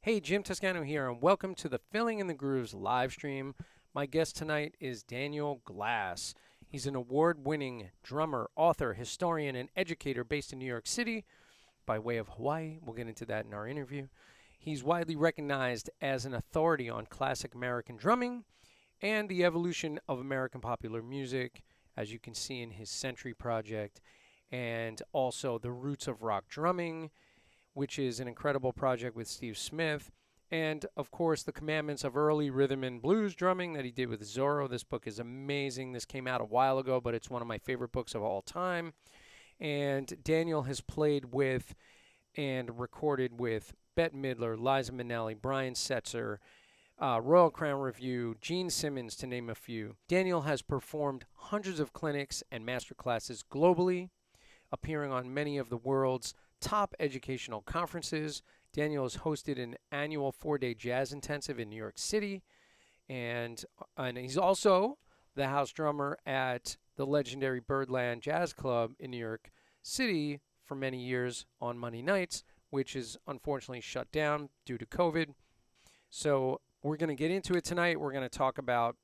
Hey, Jim Toscano here, and welcome to the Filling in the Grooves live stream. My guest tonight is Daniel Glass. He's an award winning drummer, author, historian, and educator based in New York City by way of Hawaii. We'll get into that in our interview. He's widely recognized as an authority on classic American drumming and the evolution of American popular music, as you can see in his Sentry Project, and also the roots of rock drumming, which is an incredible project with Steve Smith. And of course, the commandments of early rhythm and blues drumming that he did with Zorro. This book is amazing. This came out a while ago, but it's one of my favorite books of all time. And Daniel has played with and recorded with Bette Midler, Liza Minnelli, Brian Setzer, Royal Crown Review, Gene Simmons, to name a few. Daniel has performed hundreds of clinics and master classes globally, appearing on many of the world's top educational conferences. Daniel has hosted an annual 4-day jazz intensive in New York City, and he's also the house drummer at the legendary Birdland Jazz Club in New York City for many years on Monday nights, which is unfortunately shut down due to COVID. So we're going to get into it tonight. We're going to talk about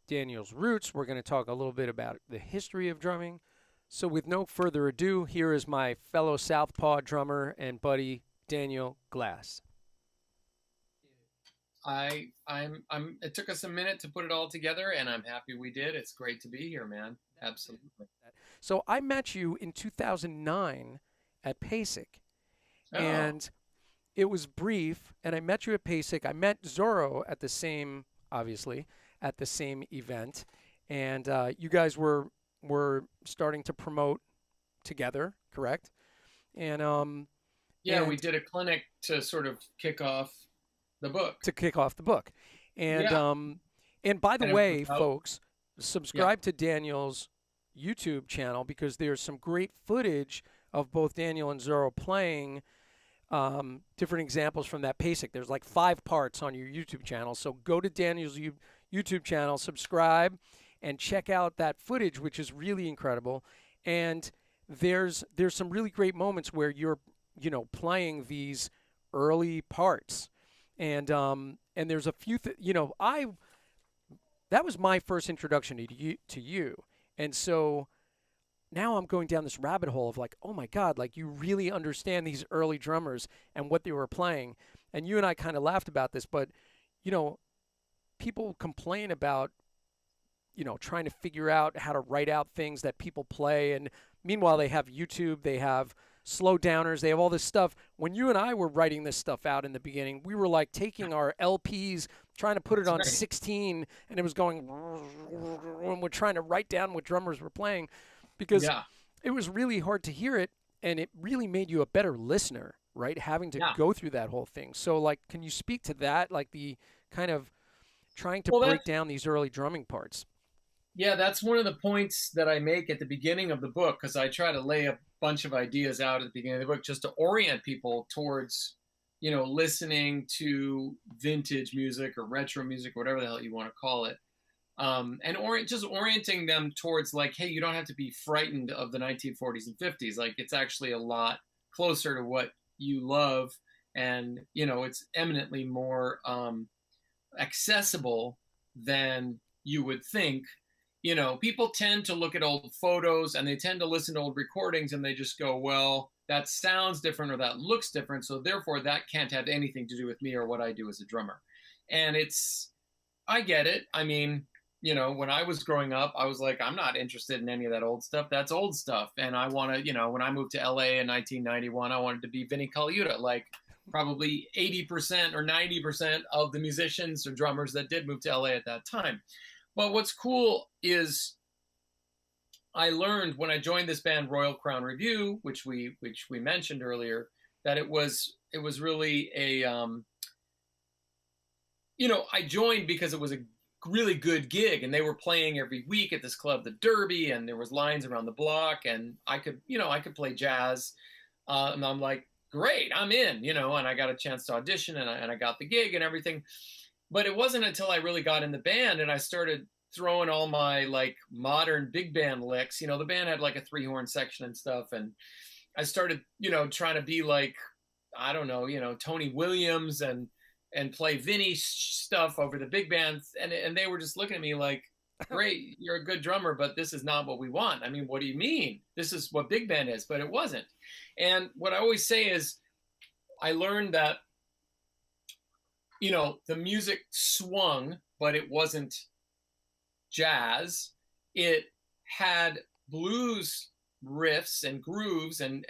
Daniel's roots. We're going to talk a little bit about the history of drumming. So with no further ado, here is my fellow Southpaw drummer and buddy, Daniel Glass. It took us a minute to put it all together, and I'm happy we did. It's great to be here, man. Absolutely. So I met you in 2009 at PASIC, Oh, and it was brief, and I met you at PASIC. I met Zorro at the same, obviously, at the same event, and you guys were starting to promote together, correct? And yeah, we did a clinic to sort of kick off the book. to kick off the book. And Yeah, and by the and it was way, about, folks, yeah, subscribe to Daniel's YouTube channel because there's some great footage of both Daniel and Zorro playing different examples from that PASIC. There's like 5 parts on your YouTube channel. So go to Daniel's YouTube channel, subscribe, and check out that footage, which is really incredible. And there's some really great moments where you're playing these early parts, and there's a few I that was my first introduction to you, and so now I'm going down this rabbit hole of like, oh my God, like you really understand these early drummers and what they were playing. And you and I kind of laughed about this, but you know, people complain about trying to figure out how to write out things that people play. And meanwhile, they have YouTube, they have slow downers, they have all this stuff. When you and I were writing this stuff out in the beginning, we were like taking our LPs, trying to put it that's on right. 16, and it was going, and we're trying to write down what drummers were playing because Yeah, it was really hard to hear it, and it really made you a better listener, right? Having to yeah. go through that whole thing. So, like, can you speak to that, like the kind of trying to Well, break down these early drumming parts? that's one of the points that I make at the beginning of the book because I try to lay a bunch of ideas out at the beginning of the book just to orient people towards, listening to vintage music or retro music, whatever the hell you want to call it. Just orienting them towards like, hey, you don't have to be frightened of the 1940s and 50s. Like, it's actually a lot closer to what you love, and it's eminently more accessible than you would think. People tend to look at old photos and they tend to listen to old recordings and they just go, well, that sounds different or that looks different, so therefore that can't have anything to do with me or what I do as a drummer. And I get it. I mean, when I was growing up, I was like, I'm not interested in any of that old stuff. That's old stuff. And I want to, when I moved to LA in 1991, I wanted to be Vinnie Colaiuta, like probably 80% or 90% of the musicians or drummers that did move to LA at that time. But what's cool is I learned when I joined this band Royal Crown Review, which we mentioned earlier, that it was really a I joined because it was a really good gig and they were playing every week at this club, the Derby, and there was lines around the block and I could play jazz, and I'm like, great, I'm in, and I got a chance to audition and I got the gig and everything. But it wasn't until I really got in the band and I started throwing all my like modern big band licks. The band had like a 3-horn section and stuff, and I started, trying to be like, I don't know, Tony Williams and and play Vinny stuff over the big bands. And they were just looking at me like, great, you're a good drummer, but this is not what we want. I mean, what do you mean? This is what big band is, but it wasn't. And what I always say is I learned that, you know, the music swung, but it wasn't jazz. It had blues riffs and grooves and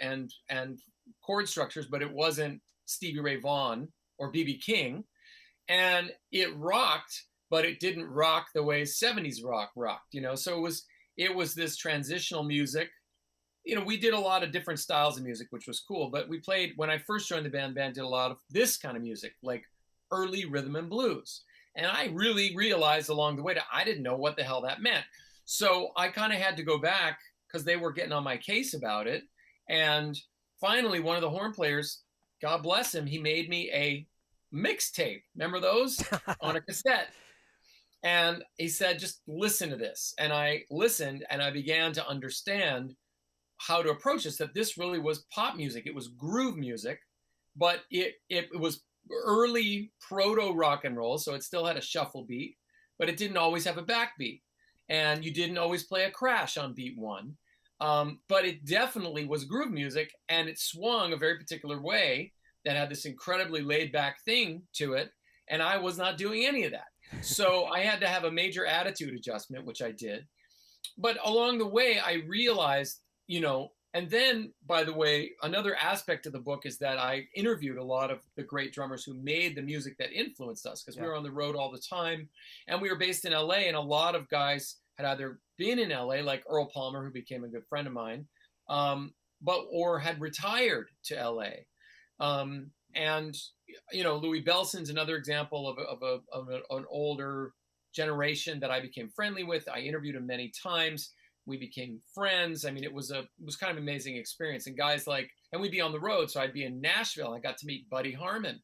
chord structures, but it wasn't Stevie Ray Vaughan or B.B. King. And it rocked, but it didn't rock the way 70s rock rocked, you know? So it was this transitional music. You know, we did a lot of different styles of music, which was cool, but we played, when I first joined the band did a lot of this kind of music, like early rhythm and blues. And I really realized along the way that I didn't know what the hell that meant. So I kind of had to go back because they were getting on my case about it. And finally, one of the horn players, God bless him, he made me a mixtape. Remember those? On a cassette. And he said, just listen to this. And I listened and I began to understand how to approach this, that this really was pop music. It was groove music, but it was early proto rock and roll. So it still had a shuffle beat, but it didn't always have a backbeat. And you didn't always play a crash on beat one. But it definitely was groove music, and it swung a very particular way that had this incredibly laid back thing to it. And I was not doing any of that. So I had to have a major attitude adjustment, which I did. But along the way, I realized, you know, and then, by the way, another aspect of the book is that I interviewed a lot of the great drummers who made the music that influenced us, because we were on the road all the time, and we were based in LA, and a lot of guys had either been in LA, like Earl Palmer, who became a good friend of mine, or had retired to LA. And, you know, Louis Belson's another example of an older generation that I became friendly with. I interviewed him many times. We became friends. I mean, it was kind of an amazing experience. And guys like, and we'd be on the road. So I'd be in Nashville. I got to meet Buddy Harman,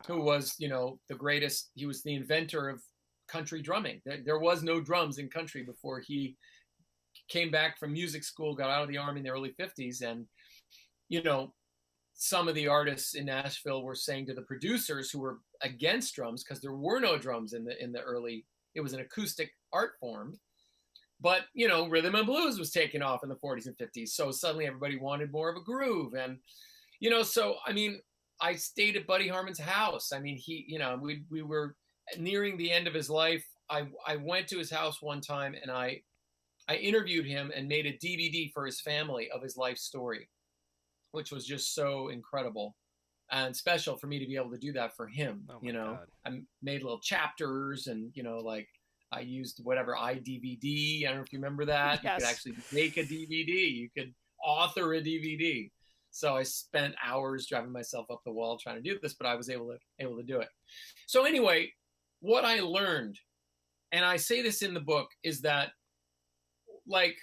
who was, you know, the greatest. He was the inventor of country drumming. There was no drums in country before he came back from music school, got out of the Army in the early 50s. And, you know, some of the artists in Nashville were saying to the producers who were against drums, because there were no drums in the early, it was an acoustic art form. But, you know, rhythm and blues was taking off in the 40s and 50s. So suddenly everybody wanted more of a groove. And, you know, so, I mean, I stayed at Buddy Harman's house. I mean, he, you know, we were nearing the end of his life. I went to his house one time and I interviewed him and made a DVD for his family of his life story, which was just so incredible and special for me to be able to do that for him. You know, God. I made little chapters and, you know, like, I used whatever iDVD. I don't know if you remember that. Yes. You could actually make a DVD. You could author a DVD. So I spent hours driving myself up the wall trying to do this, but I was able to do it. So anyway, what I learned, and I say this in the book, is that, like,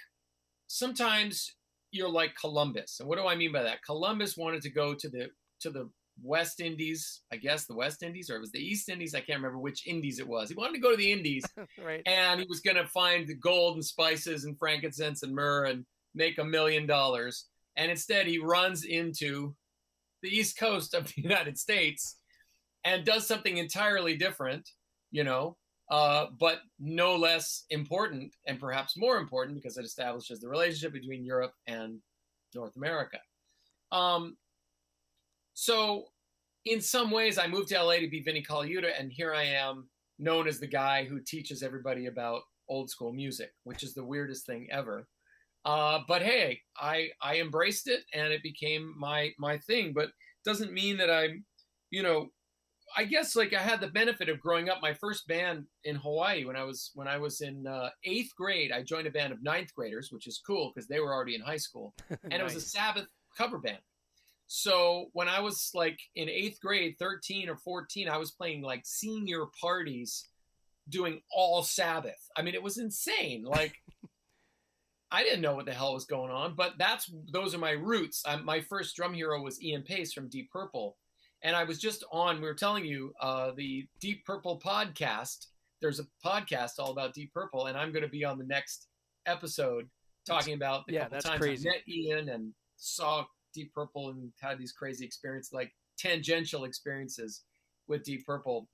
sometimes you're like Columbus. And what do I mean by that? Columbus wanted to go to the West Indies, I guess the West Indies, or it was the East Indies. I can't remember which Indies it was. He wanted to go to the Indies, right? And he was going to find the gold and spices and frankincense and myrrh and make $1 million. And instead he runs into the East Coast of the United States and does something entirely different, you know, but no less important, and perhaps more important because it establishes the relationship between Europe and North America. So in some ways, I moved to LA to be Vinnie Colaiuta, and here I am, known as the guy who teaches everybody about old school music, which is the weirdest thing ever. But hey, I embraced it, and it became my thing. But doesn't mean that I'm, you know, I guess, like, I had the benefit of growing up. My first band in Hawaii, when I was in 8th grade, I joined a band of 9th graders, which is cool because they were already in high school, and nice. It was a Sabbath cover band. So when I was like in 8th grade, 13 or 14, I was playing like senior parties doing all Sabbath. I mean, it was insane. Like, I didn't know what the hell was going on, but those are my roots. My first drum hero was Ian Pace from Deep Purple. And I was just on, we were telling you, the Deep Purple podcast. There's a podcast all about Deep Purple, and I'm going to be on the next episode talking about the couple times crazy. I met Ian and saw Deep Purple and had these crazy experiences, like tangential experiences with Deep Purple.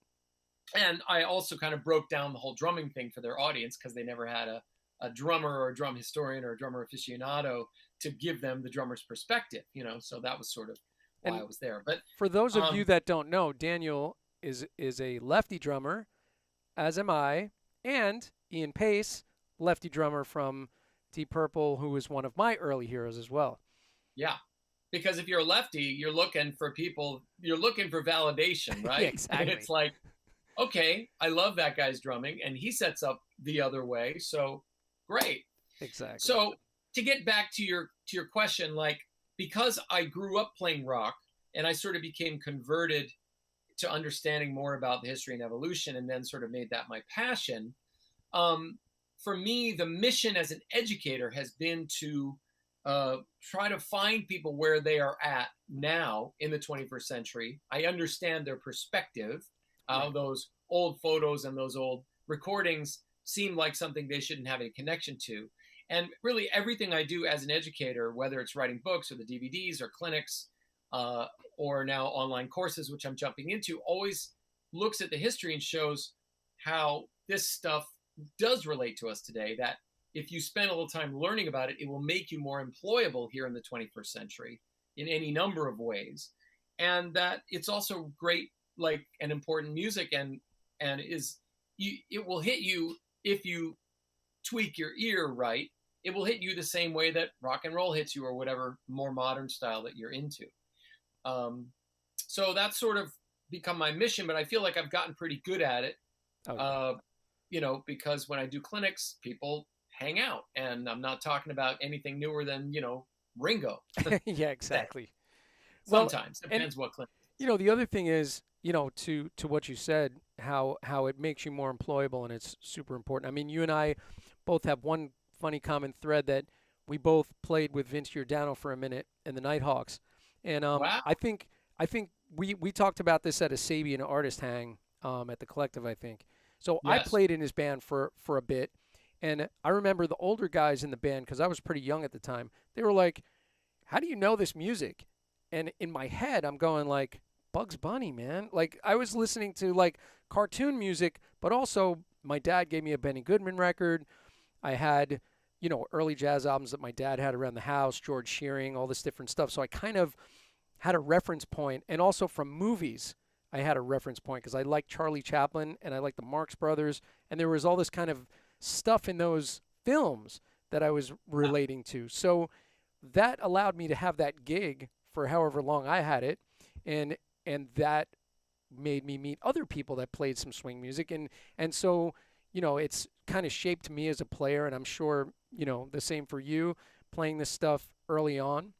And I also kind of broke down the whole drumming thing for their audience because they never had a drummer or a drum historian or a drummer aficionado to give them the drummer's perspective, so that was sort of why And I was there. But for those of you that don't know, Daniel is a lefty drummer, as am I, and Ian Pace, lefty drummer from Deep Purple, who was one of my early heroes as well. Yeah, because if you're a lefty, you're looking for validation, right? Yeah, exactly. It's like, okay, I love that guy's drumming, and he sets up the other way, so great. Exactly. So to get back to your question, like, because I grew up playing rock and I sort of became converted to understanding more about the history and evolution, and then sort of made that my passion. For me, the mission as an educator has been to try to find people where they are at now in the 21st century. I understand their perspective. Right. Those old photos and those old recordings seem like something they shouldn't have any connection to. And really everything I do as an educator, whether it's writing books or the DVDs or clinics or now online courses, which I'm jumping into, always looks at the history and shows how this stuff does relate to us today, that if you spend a little time learning about it, it will make you more employable here in the 21st century in any number of ways. And that it's also great, like, and important music, and it will hit you if you tweak your ear right. It will hit you the same way that rock and roll hits you, or whatever more modern style that you're into. So that's sort of become my mission, but I feel like I've gotten pretty good at it. Because when I do clinics, people hang out, and I'm not talking about anything newer than, Ringo. Yeah, exactly. Sometimes depends what clinic. The other thing is, to what you said, how it makes you more employable, and it's super important. I mean, you and I both have one funny common thread, that we both played with Vince Giordano for a minute in the Nighthawks, and Wow. I think we talked about this at a Sabian artist hang at the Collective, I think. So Yes. I played in his band for a bit, and I remember the older guys in the band, because I was pretty young at the time. They were like, "How do you know this music?" And in my head, I'm going like, Bugs Bunny, man. Like, I was listening to like cartoon music, but also my dad gave me a Benny Goodman record. I had, early jazz albums that my dad had around the house, George Shearing, all this different stuff. So I kind of had a reference point, and also from movies, I had a reference point, because I liked Charlie Chaplin and I liked the Marx Brothers, and there was all this kind of stuff in those films that I was relating to. So that allowed me to have that gig for however long I had it, and that made me meet other people that played some swing music, and so it's kind of shaped me as a player, and I'm sure the same for you, playing this stuff early on.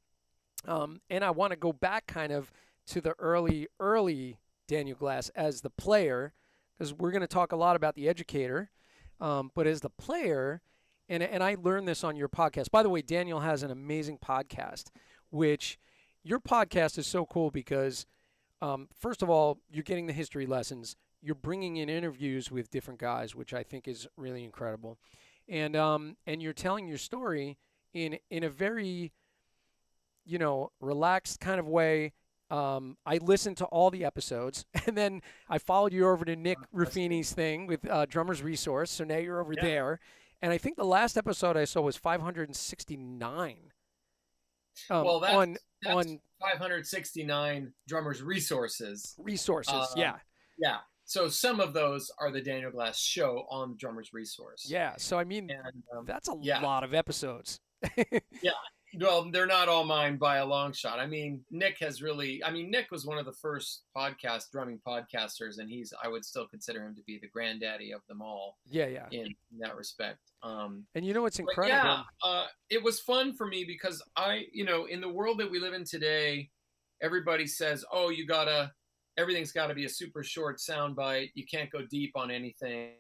And I want to go back kind of to the early Daniel Glass as the player, because we're going to talk a lot about the educator, but as the player, and I learned this on your podcast. By the way, Daniel has an amazing podcast, which your podcast is so cool because, first of all, you're getting the history lessons. You're bringing in interviews with different guys, which I think is really incredible, and you're telling your story in a very relaxed kind of way. I listened to all the episodes, and then I followed you over to Nick Ruffini's thing with Drummer's Resource. So now you're over there, and I think the last episode I saw was 569. Well, that's 569 Drummers Resources. Yeah. Yeah. So some of those are the Daniel Glass Show on Drummers Resource. Yeah. So I mean, that's a lot of episodes. Yeah. Well, they're not all mine by a long shot. I mean, Nick was one of the first drumming podcasters, and I would still consider him to be the granddaddy of them all. Yeah. In that respect. And what's incredible? It was fun for me because in the world that we live in today, everybody says, "Oh, everything's got to be a super short soundbite. You can't go deep on anything."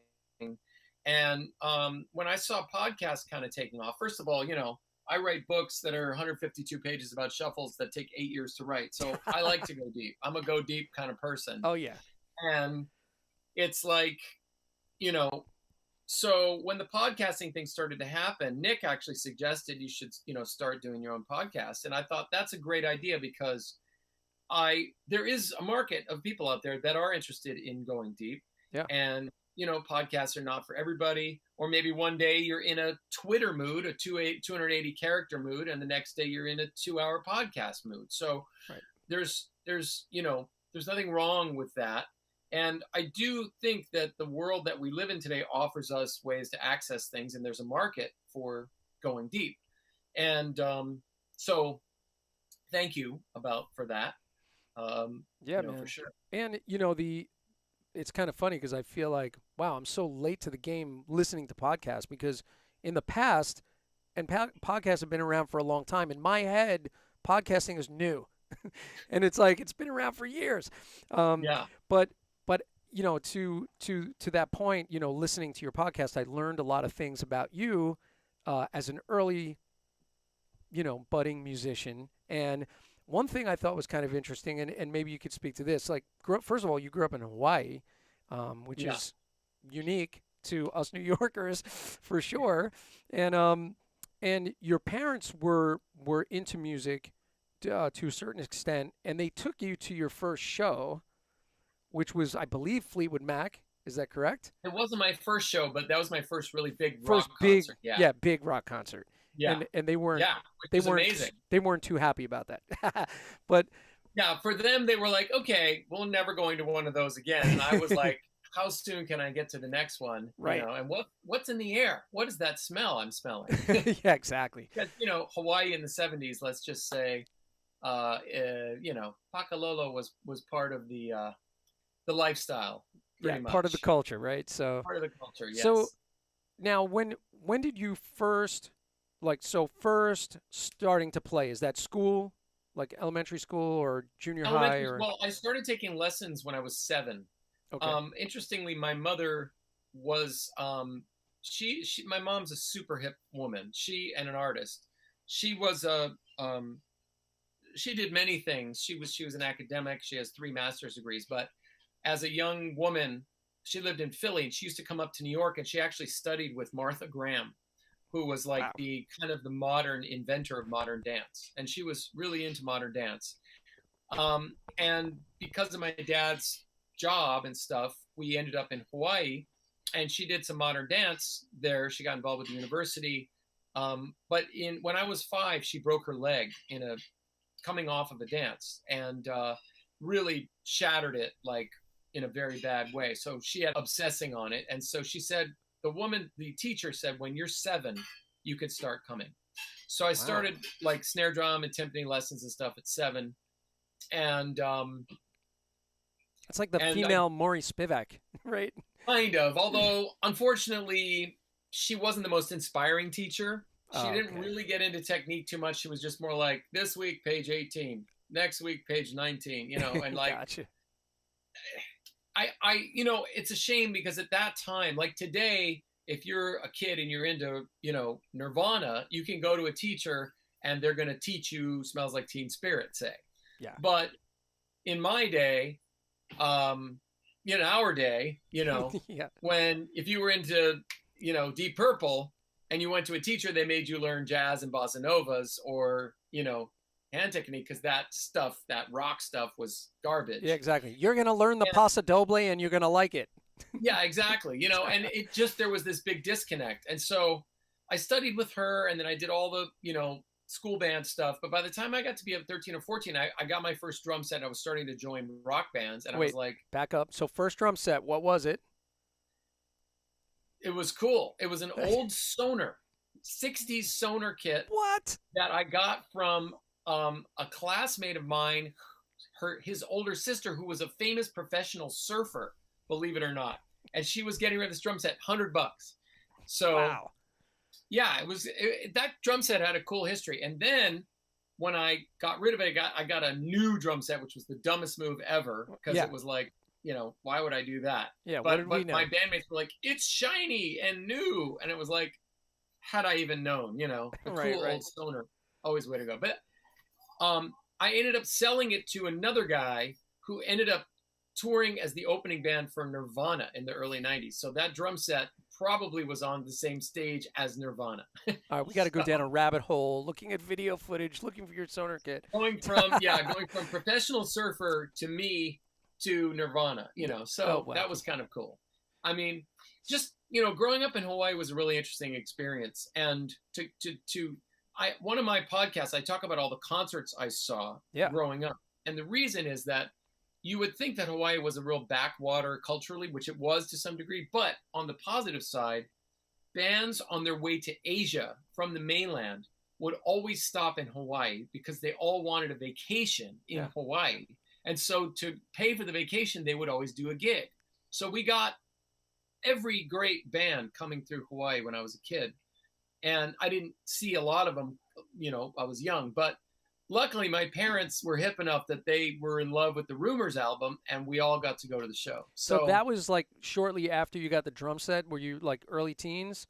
And when I saw podcasts kind of taking off, first of all, I write books that are 152 pages about shuffles that take 8 years to write. So I like to go deep. I'm a go deep kind of person. Oh, yeah. And it's like, so when the podcasting thing started to happen, Nick actually suggested you should, start doing your own podcast. And I thought that's a great idea because there is a market of people out there that are interested in going deep. Yeah. And, podcasts are not for everybody. Or maybe one day you're in a Twitter mood, a 280 character mood, and the next day you're in a 2-hour podcast mood. So right. there's nothing wrong with that. And I do think that the world that we live in today offers us ways to access things, and there's a market for going deep. And so thank you for that. Yeah, man. For sure. And, it's kind of funny because I feel like, wow, I'm so late to the game listening to podcasts, because in the past, and podcasts have been around for a long time, in my head, podcasting is new. And it's like, it's been around for years. Yeah. But to that point, listening to your podcast, I learned a lot of things about you as an early, budding musician. And one thing I thought was kind of interesting, and maybe you could speak to this, like, first of all, you grew up in Hawaii, which is unique to us New Yorkers for sure. And your parents were into music to a certain extent, and they took you to your first show, which was, I believe, Fleetwood Mac. Is that correct? It wasn't my first show, but that was my first really big rock concert. Yeah, big rock concert. Yeah. And they weren't amazing. They weren't too happy about that. But yeah, for them, they were like, okay, we're never going to one of those again. And I was like, how soon can I get to the next one? Right. And what's in the air? What is that smell I'm smelling? Yeah, exactly. Because, Hawaii in the 70s, let's just say, Pakalolo was part of the lifestyle. Yeah, part of the culture, right? So part of the culture, yes. So now, when did you first starting to play? Is that school, like elementary school or junior high? Well, I started taking lessons when I was 7. Okay. Interestingly, my mother was my mom's a super hip woman. And an artist. She was she did many things. She was an academic. She has 3 master's degrees, but as a young woman, she lived in Philly, and she used to come up to New York, and she actually studied with Martha Graham, who was like the kind of the modern inventor of modern dance. And she was really into modern dance. And because of my dad's job and stuff, we ended up in Hawaii, and she did some modern dance there. She got involved with the university. But when I was 5, she broke her leg coming off of a dance, and really shattered it, like, in a very bad way. So she had obsessing on it. And so she said, the teacher said, when you're 7, you could start coming. So I started like snare drum and timpani lessons and stuff at 7. And it's like the female Maury Spivak, right? Kind of, although unfortunately she wasn't the most inspiring teacher. She didn't really get into technique too much. She was just more like, this week, page 18, next week, page 19, and like, gotcha. It's a shame, because at that time, like today, if you're a kid and you're into, Nirvana, you can go to a teacher and they're going to teach you Smells Like Teen Spirit, say. Yeah. But in my day, in our day, yeah. when if you were into, Deep Purple and you went to a teacher, they made you learn jazz and bossa novas or, hand technique, because that rock stuff was garbage. Yeah, exactly. You're going to learn the Paso Doble and you're going to like it. Yeah, exactly. And it just, there was this big disconnect. And so I studied with her, and then I did all the, school band stuff. But by the time I got to be 13 or 14, I got my first drum set. And I was starting to join rock bands, and I was like, back up. So first drum set, what was it? It was cool. It was an old Sonar, 60s Sonar kit. What? That I got from a classmate of mine, his older sister, who was a famous professional surfer, believe it or not. And she was getting rid of this drum set, $100. So, wow. Yeah, that drum set had a cool history. And then when I got rid of it, I got a new drum set, which was the dumbest move ever, because it was like, why would I do that? Yeah, but we know? My bandmates were like, it's shiny and new. And it was like, had I even known, a cool old Sonar, always way to go. But I ended up selling it to another guy who ended up touring as the opening band for Nirvana in the early 90s. So that drum set probably was on the same stage as Nirvana. All right, we got to go down a rabbit hole, looking at video footage, looking for your sonar kit. Going from professional surfer to me to Nirvana, so wow. that was kind of cool. I mean, just, growing up in Hawaii was a really interesting experience. And one of my podcasts, I talk about all the concerts I saw growing up. And the reason is that you would think that Hawaii was a real backwater culturally, which it was to some degree. But on the positive side, bands on their way to Asia from the mainland would always stop in Hawaii because they all wanted a vacation in Hawaii. And so to pay for the vacation, they would always do a gig. So we got every great band coming through Hawaii when I was a kid. And I didn't see a lot of them, I was young, but luckily my parents were hip enough that they were in love with the Rumors album, and we all got to go to the show. So that was like shortly after you got the drum set. Were you like early teens?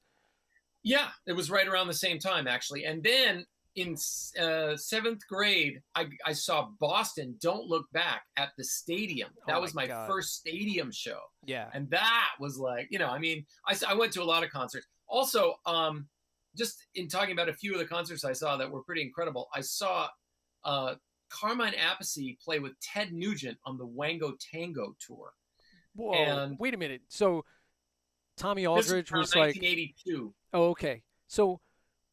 Yeah, it was right around the same time, actually. And then in seventh grade, I saw Boston Don't Look Back at the stadium. That was my first stadium show. Yeah. And that was like, I went to a lot of concerts. Also, just in talking about a few of the concerts I saw that were pretty incredible, I saw Carmine Appice play with Ted Nugent on the Wango Tango tour. Whoa, and wait a minute. So Tommy Aldridge was 1982. Like... Oh, okay. So,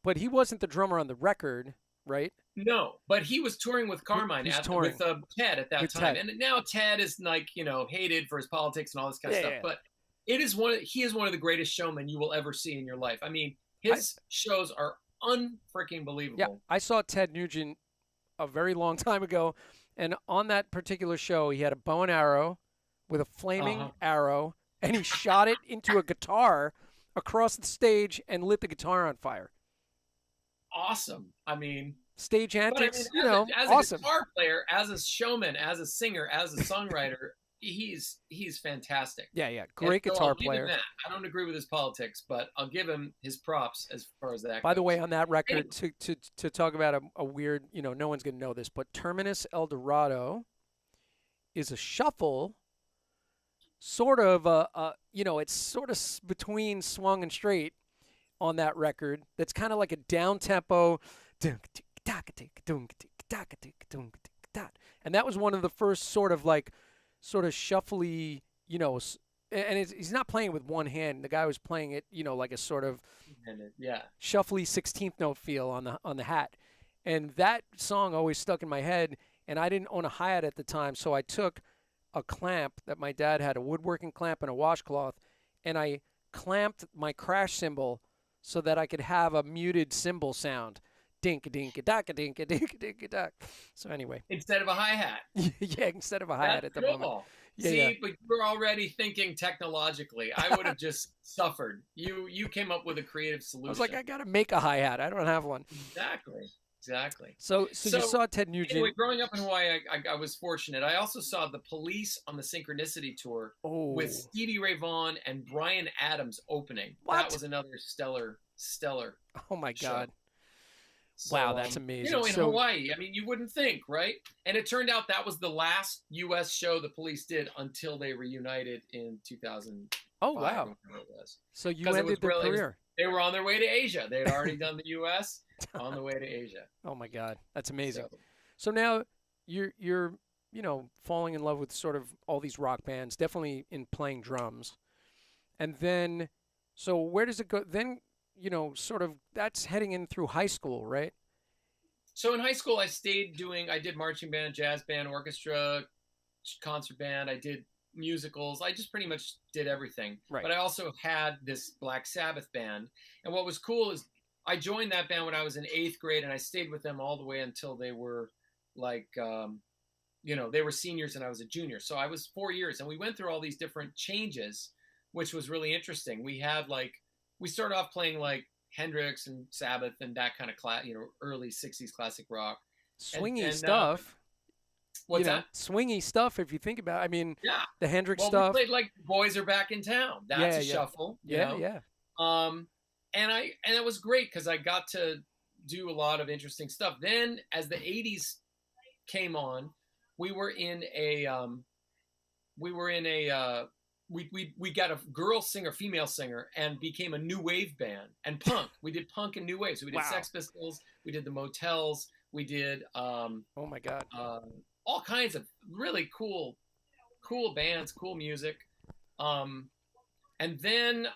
but he wasn't the drummer on the record, right? No, but he was touring with Carmine with Ted at that time. Ted. And now Ted is like, hated for his politics and all this kind of stuff. Yeah. But he is one of the greatest showmen you will ever see in your life. I mean, his shows are unfreaking believable. Yeah, I saw Ted Nugent a very long time ago, and on that particular show, he had a bow and arrow with a flaming arrow, and he shot it into a guitar across the stage and lit the guitar on fire. Awesome. I mean, stage antics, as awesome. A guitar player, as a showman, as a singer, as a songwriter, he's fantastic. Yeah, great guitar player. I don't agree with his politics, but I'll give him his props as far as that By goes. the way, on that record, to talk about a weird, no one's going to know this, but Terminus El Dorado is a shuffle, sort of it's sort of between swung and straight on that record. That's kind of like a down tempo, and that was one of the first sort of shuffly, and he's not playing with one hand. The guy was playing it, like a sort of shuffly 16th note feel on the hat. And that song always stuck in my head, and I didn't own a hi-hat at the time, so I took a clamp that my dad had, a woodworking clamp and a washcloth, and I clamped my crash cymbal so that I could have a muted cymbal sound. Dink-a-dink-a-dock-a-dink-a-dink-a-dink-a-dock. So anyway. Instead of a hi-hat. Yeah, instead of a hi-hat at the moment. But you're already thinking technologically. I would have just suffered. You came up with a creative solution. I was like, I got to make a hi-hat. I don't have one. Exactly. So you saw Ted Nugent. Anyway, growing up in Hawaii, I was fortunate. I also saw the Police on the Synchronicity tour with Stevie Ray Vaughan and Bryan Adams opening. What? That was another stellar Oh my God. So, wow, that's amazing. In Hawaii, I mean, you wouldn't think, right? And it turned out that was the last U.S. show the Police did until they reunited in 2005. Oh, wow. So you ended their career. They were on their way to Asia. They had already done the U.S. on the way to Asia. Oh, my God. That's amazing. So now you're falling in love with sort of all these rock bands, definitely in playing drums. And then, so where does it go? Then, sort of that's heading in through high school, right? So in high school, I did marching band, jazz band, orchestra, concert band. I did musicals. I just pretty much did everything. Right. But I also had this Black Sabbath band. And what was cool is I joined that band when I was in 8th grade, and I stayed with them all the way until they were they were seniors and I was a junior. So I was 4 years, and we went through all these different changes, which was really interesting. We had we started off playing like Hendrix and Sabbath and that kind of early 60s classic rock. Swingy stuff. What's that? Swingy stuff, if you think about it. I mean, the Hendrix stuff. We played like Boys Are Back in Town. That's a shuffle. Yeah. And it was great because I got to do a lot of interesting stuff. Then as the 80s came on, we were in a we got a girl singer, female singer, and became a new wave band. And punk, we did punk and new wave. So we did Wow. Sex Pistols, we did the Motels, we did Oh my God. all kinds of really cool bands, cool music. And then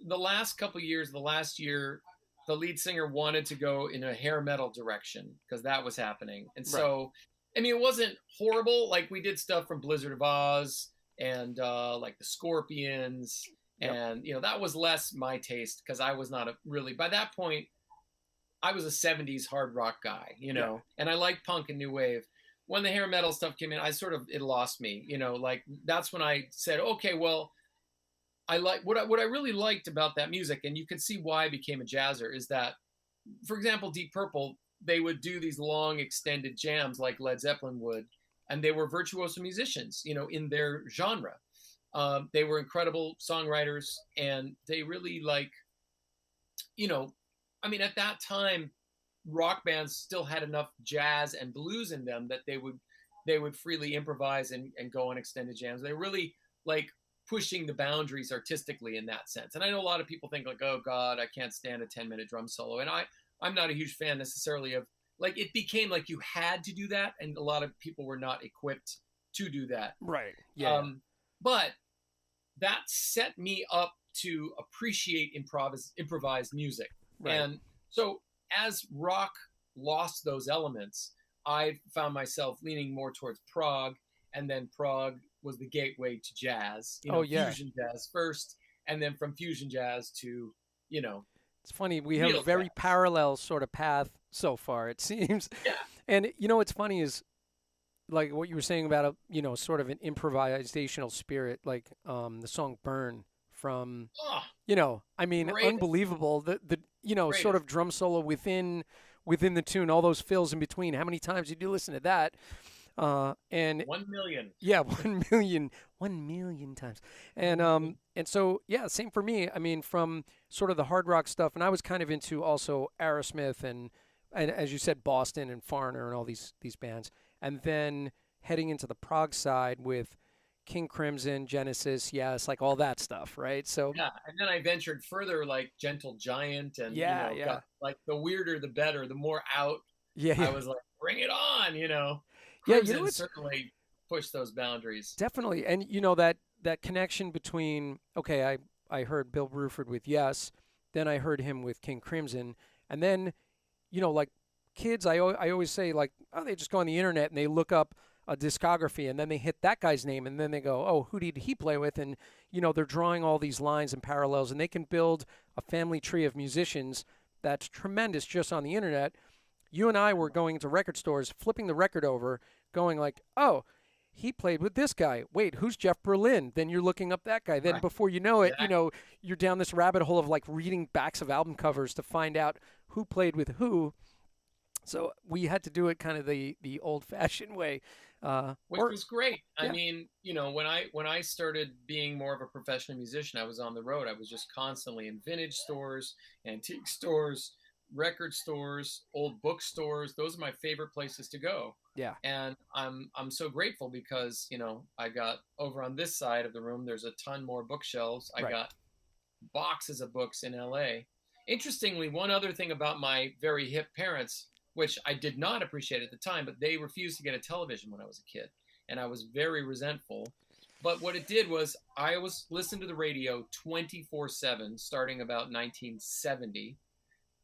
the last couple years, the last year, the lead singer wanted to go in a hair metal direction because that was happening. And so, I mean, it wasn't horrible. Like we did stuff from Blizzard of Oz and like the Scorpions. Yep. And, you know, that was less my taste because I was not by that point, I was a 70s hard rock guy, you know, and I liked punk and new wave. When the hair metal stuff came in, it lost me, you know, like that's when I said, okay, well, I like what I really liked about that music, and you can see why I became a jazzer, is that, for example, Deep Purple, they would do these long extended jams like Led Zeppelin would, and they were virtuoso musicians, you know, in their genre. They were incredible songwriters, and they really you know, I mean, at that time, rock bands still had enough jazz and blues in them that they would freely improvise and go on extended jams. They really pushing the boundaries artistically in that sense. And I know a lot of people think oh God, I can't stand a 10-minute drum solo. And I'm not a huge fan necessarily of it became like you had to do that. And a lot of people were not equipped to do that. Right. Yeah. But that set me up to appreciate improvised music. Right. And so as rock lost those elements, I found myself leaning more towards prog, and then prog was the gateway to jazz, fusion jazz first, and then from fusion jazz to, it's funny. We have a very parallel sort of path so far, it seems. Yeah. And, what's funny is like what you were saying about, sort of an improvisational spirit, like the song Burn from, I mean, greatest. Unbelievable. The sort of drum solo within the tune, all those fills in between. How many times did you listen to that? And 1 million. Yeah, 1 million times. And so yeah, same for me. I mean, from sort of the hard rock stuff, and I was kind of into also Aerosmith and as you said, Boston and Foreigner and all these bands, and then heading into the prog side with King Crimson, Genesis, yes, like all that stuff, right? So yeah, and then I ventured further, like Gentle Giant, and got, like the weirder the better, the more out. Yeah. I was like, bring it on, Crimson certainly pushed those boundaries. Definitely. And that connection between, okay, I heard Bill Bruford with Yes, then I heard him with King Crimson, and then like kids, I always say, like, oh, they just go on the internet and they look up a discography, and then they hit that guy's name, and then they go, oh, who did he play with? And they're drawing all these lines and parallels, and they can build a family tree of musicians that's tremendous just on the internet. You and I were going to record stores, flipping the record over, going like, oh, he played with this guy. Wait, who's Jeff Berlin? Then you're looking up that guy. Then before you know it, you're down this rabbit hole of like reading backs of album covers to find out who played with who. So we had to do it kind of the old-fashioned way. Which was great. Yeah. I mean, when I started being more of a professional musician, I was on the road. I was just constantly in vintage stores, antique stores, record stores, old bookstores. Those are my favorite places to go. Yeah. And I'm so grateful because, I got over on this side of the room, there's a ton more bookshelves. I got boxes of books in LA. Interestingly, one other thing about my very hip parents, which I did not appreciate at the time, but they refused to get a television when I was a kid. And I was very resentful. But what it did was I was listening to the radio 24/7, starting about 1970.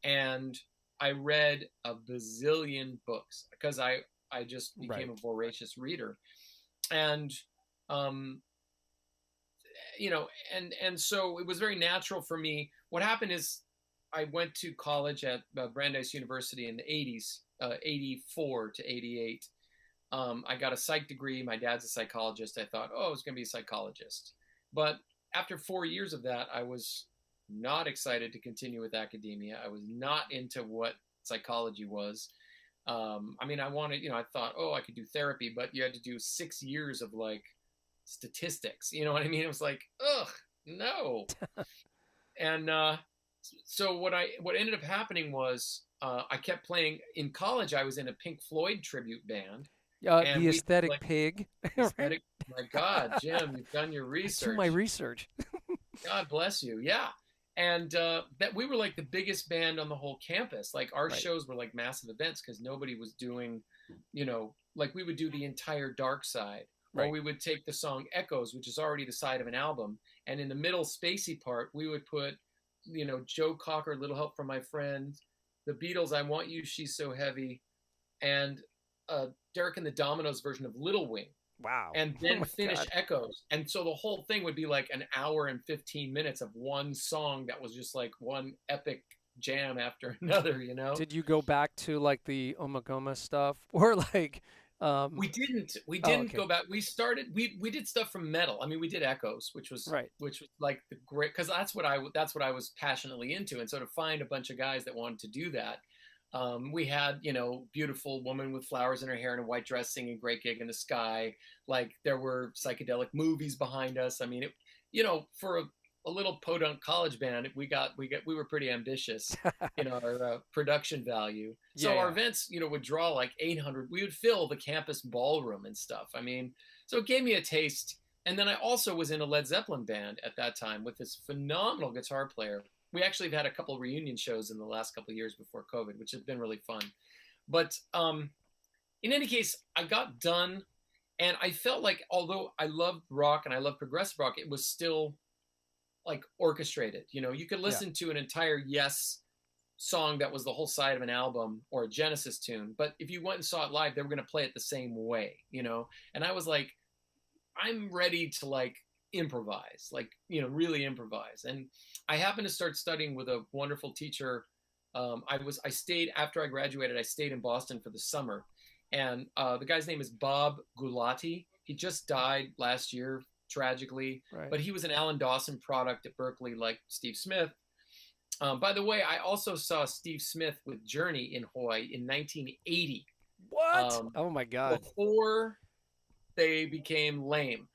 And I read a bazillion books because I just became a voracious reader. And, and so it was very natural for me. What happened is I went to college at Brandeis University in the 80s, 84 to 88. I got a psych degree. My dad's a psychologist. I thought, I was going to be a psychologist. But after 4 years of that, I was not excited to continue with academia. I was not into what psychology was. I mean, I wanted, I thought, I could do therapy, but you had to do 6 years of like statistics. You know what I mean? It was like, ugh, no. And so what ended up happening was I kept playing in college. I was in a Pink Floyd tribute band. The Aesthetic Pig. Aesthetic, my God, Jim, you've done your I do my research. research. God bless you. Yeah. And that we were like the biggest band on the whole campus. Like our Right. shows were like massive events because nobody was doing, like we would do the entire Dark Side, or Right. we would take the song Echoes, which is already the side of an album, and in the middle spacey part, we would put, Joe Cocker, Little Help from My Friend, the Beatles, I Want You, She's So Heavy, and Derek and the Dominoes version of Little Wing, Wow. and Oh then my finish God. Echoes. And so the whole thing would be like an hour and 15 minutes of one song that was just like one epic jam after another. Did you go back to like the Omagoma stuff or like um We didn't okay. go back. We did stuff from metal. I mean, we did Echoes, which was Right. like the great, because that's what I was passionately into. And so to find a bunch of guys that wanted to do that, we had, beautiful woman with flowers in her hair and a white dress singing Great Gig in the Sky. Like there were psychedelic movies behind us. I mean, for a little podunk college band, we were pretty ambitious in our production value. Yeah, So our yeah. events, would draw like 800. We would fill the campus ballroom and stuff. I mean, so it gave me a taste. And then I also was in a Led Zeppelin band at that time with this phenomenal guitar player. We actually have had a couple of reunion shows in the last couple of years before COVID, which has been really fun. But in any case, I got done, and I felt like although I loved rock and I loved progressive rock, it was still like orchestrated. You could Yeah. listen to an entire Yes song that was the whole side of an album or a Genesis tune, but if you went and saw it live, they were going to play it the same way. And I was like, I'm ready to like improvise, like, really improvise. And I happened to start studying with a wonderful teacher. I stayed after I graduated, I stayed in Boston for the summer. And the guy's name is Bob Gulati. He just died last year, tragically, Right. but he was an Alan Dawson product at Berkeley, like Steve Smith. By the way, I also saw Steve Smith with Journey in Hawaii in 1980, What? Oh my God. before they became lame.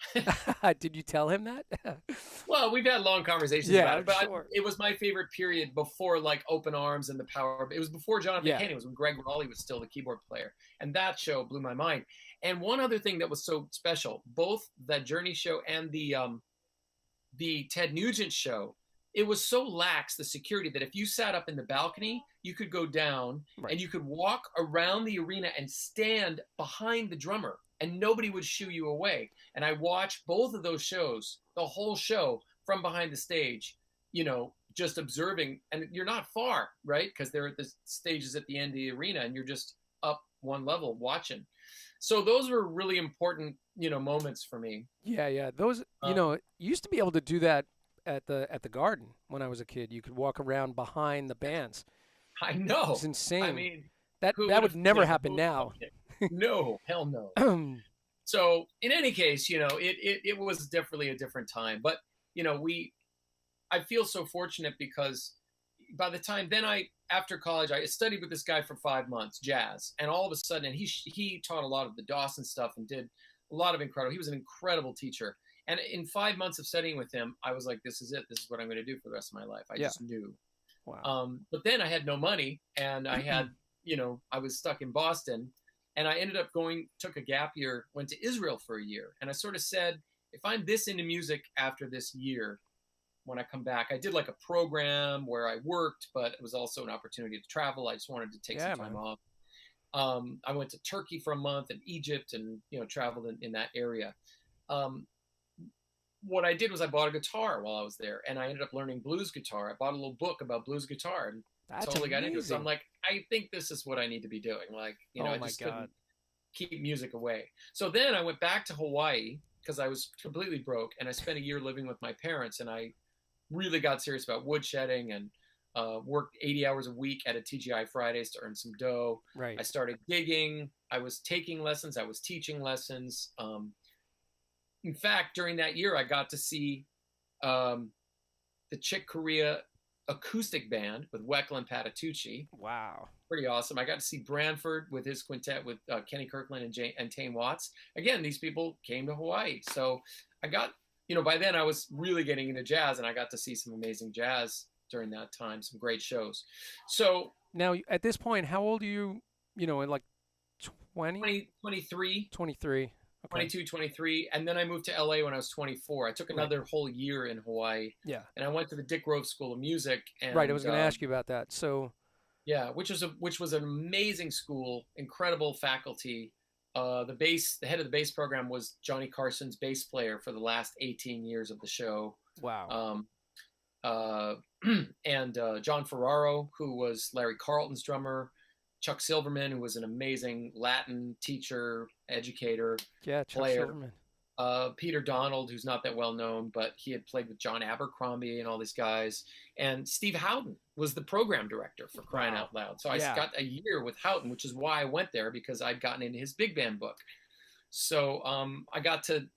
Did you tell him that? Well, we've had long conversations Yeah, about I'm it, but sure. it was my favorite period before like Open Arms and the Power. It was before Jonathan Yeah. Cain. It was when Greg Raleigh was still the keyboard player, and that show blew my mind. And one other thing that was so special, both that Journey show and the Ted Nugent show, it was so lax, the security, that if you sat up in the balcony, you could go down Right. and you could walk around the arena and stand behind the drummer, and nobody would shoo you away. And I watched both of those shows, the whole show from behind the stage, just observing. And you're not far, right? Because they're at the stages at the end of the arena, and you're just up one level watching. So those were really important, moments for me. Yeah, yeah. Those, Um, you used to be able to do that at the garden when I was a kid. You could walk around behind the bands. I It's know. I insane. mean, That who that would would have, never who happen would have now. thought it? No, hell no. So in any case, it was definitely a different time. But I feel so fortunate because by the time then after college, I studied with this guy for 5 months, jazz, and all of a sudden, and he taught a lot of the Dawson stuff and did a lot of incredible. He was an incredible teacher. And in 5 months of studying with him, I was like, this is it. This is what I'm going to do for the rest of my life. I Yeah. just knew. Wow. But then I had no money, and I was stuck in Boston, and I ended up took a gap year, went to Israel for a year. And I sort of said, if I'm this into music after this year, when I come back, I did like a program where I worked, but it was also an opportunity to travel. I just wanted to take Yeah, some time man. off. I went to Turkey for a month and Egypt, and traveled in that area. Um, what I did was I bought a guitar while I was there, and I ended up learning blues guitar. I bought a little book about blues guitar and That's totally got into it. So I'm amazing. like, I think this is what I need to be doing. Like, Oh I my just God. couldn't keep music away. So then I went back to Hawaii because I was completely broke, and I spent a year living with my parents, and I really got serious about woodshedding and worked 80 hours a week at a TGI Fridays to earn some dough. Right. I started gigging. I was taking lessons. I was teaching lessons. In fact, during that year, I got to see the Chick Corea acoustic band with Weckl and Patitucci. Wow. Pretty awesome. I got to see Branford with his quintet with Kenny Kirkland and Tane Watts. Again, these people came to Hawaii. So I got, by then I was really getting into jazz, and I got to see some amazing jazz during that time, some great shows. So Now, at this point, how old are you? In like 20? 23. 23. Okay. 22, 23. And then I moved to LA when I was 24. I took Right. another whole year in Hawaii, Yeah. and I went to the Dick Grove School of Music. Right. I was And going to ask you about that. So, yeah, which was an amazing school, incredible faculty. The head of the bass program was Johnny Carson's bass player for the last 18 years of the show. wow. Um, uh, and John Ferraro, who was Larry Carlton's drummer, Chuck Silverman, who was an amazing Latin teacher, educator, Yeah, Chuck player, Silverman. Peter Donald, who's not that well known, but he had played with John Abercrombie and all these guys, and Steve Houghton was the program director, for crying Wow. out loud. So I Yeah. got a year with Houghton, which is why I went there, because I'd gotten into his big band book. So I got to,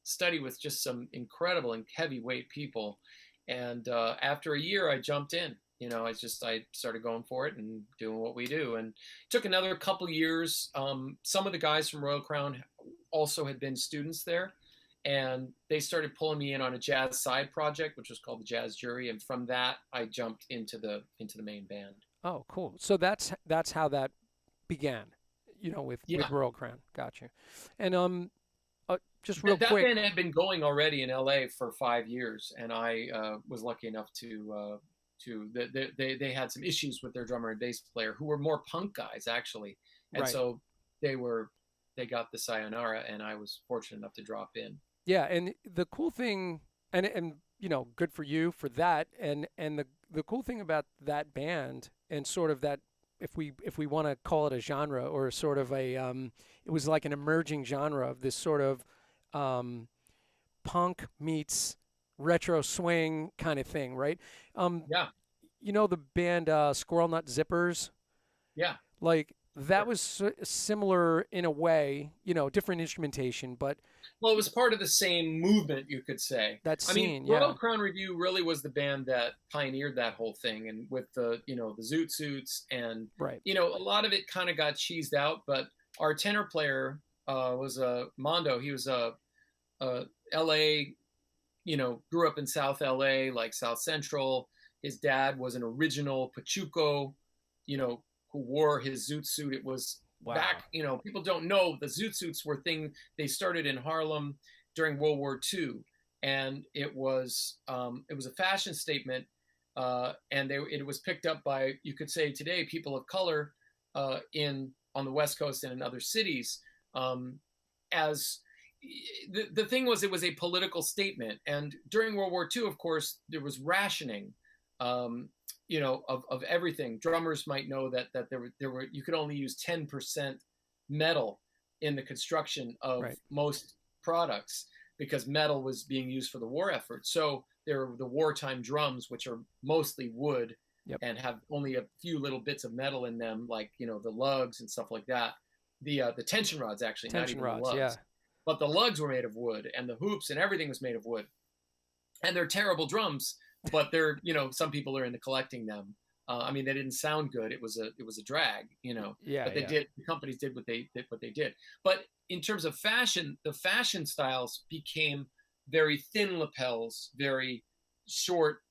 study with just some incredible and heavyweight people. And after a year, I jumped in. I started going for it and doing what we do. And it took another couple years. Some of the guys from Royal Crown also had been students there, and they started pulling me in on a jazz side project, which was called the Jazz Jury. And from that, I jumped into the main band. Oh, cool. So that's how that began, with Yeah. Royal Crown. Gotcha. And just real That quick. band had been going already in LA for 5 years, and I was lucky enough to they had some issues with their drummer and bass player, who were more punk guys actually, and Right. so they got the sayonara, and I was fortunate enough to drop in. Yeah, and the cool thing, and good for you for that, and the cool thing about that band, and sort of that, if we want to call it a genre, or sort of it was like an emerging genre of this sort of punk meets retro swing kind of thing, right? Yeah, The band Squirrel Nut Zippers, yeah. like that Sure. was similar in a way, different instrumentation, but Well, it was part of the same movement, you could say. that I mean, scene, Royal yeah, Crown Review really was the band that pioneered that whole thing, and with the the zoot suits, and right, a lot of it kind of got cheesed out. But our tenor player was Mondo. He was a L.A. Grew up in South LA, like South Central. His dad was an original Pachuco, who wore his zoot suit. It was wow, back, people don't know the zoot suits were they started in Harlem during World War II. And it was a fashion statement. And it was picked up by, you could say today, people of color on the West Coast and in other cities, as the thing was, it was a political statement. And during World War II, of course, there was rationing, of everything. Drummers might know that there were you could only use 10% metal in the construction of right, most products, because metal was being used for the war effort. So there are the wartime drums, which are mostly wood, yep, and have only a few little bits of metal in them, like the lugs and stuff like that. The tension rods, actually, not tension even the rods, lugs. yeah, But the lugs were made of wood, and the hoops and everything was made of wood. And they're terrible drums, but they're, some people are into collecting them. I mean, they didn't sound good. It was a drag, yeah, but the companies did what they did. But in terms of fashion, the fashion styles became very thin lapels, very short,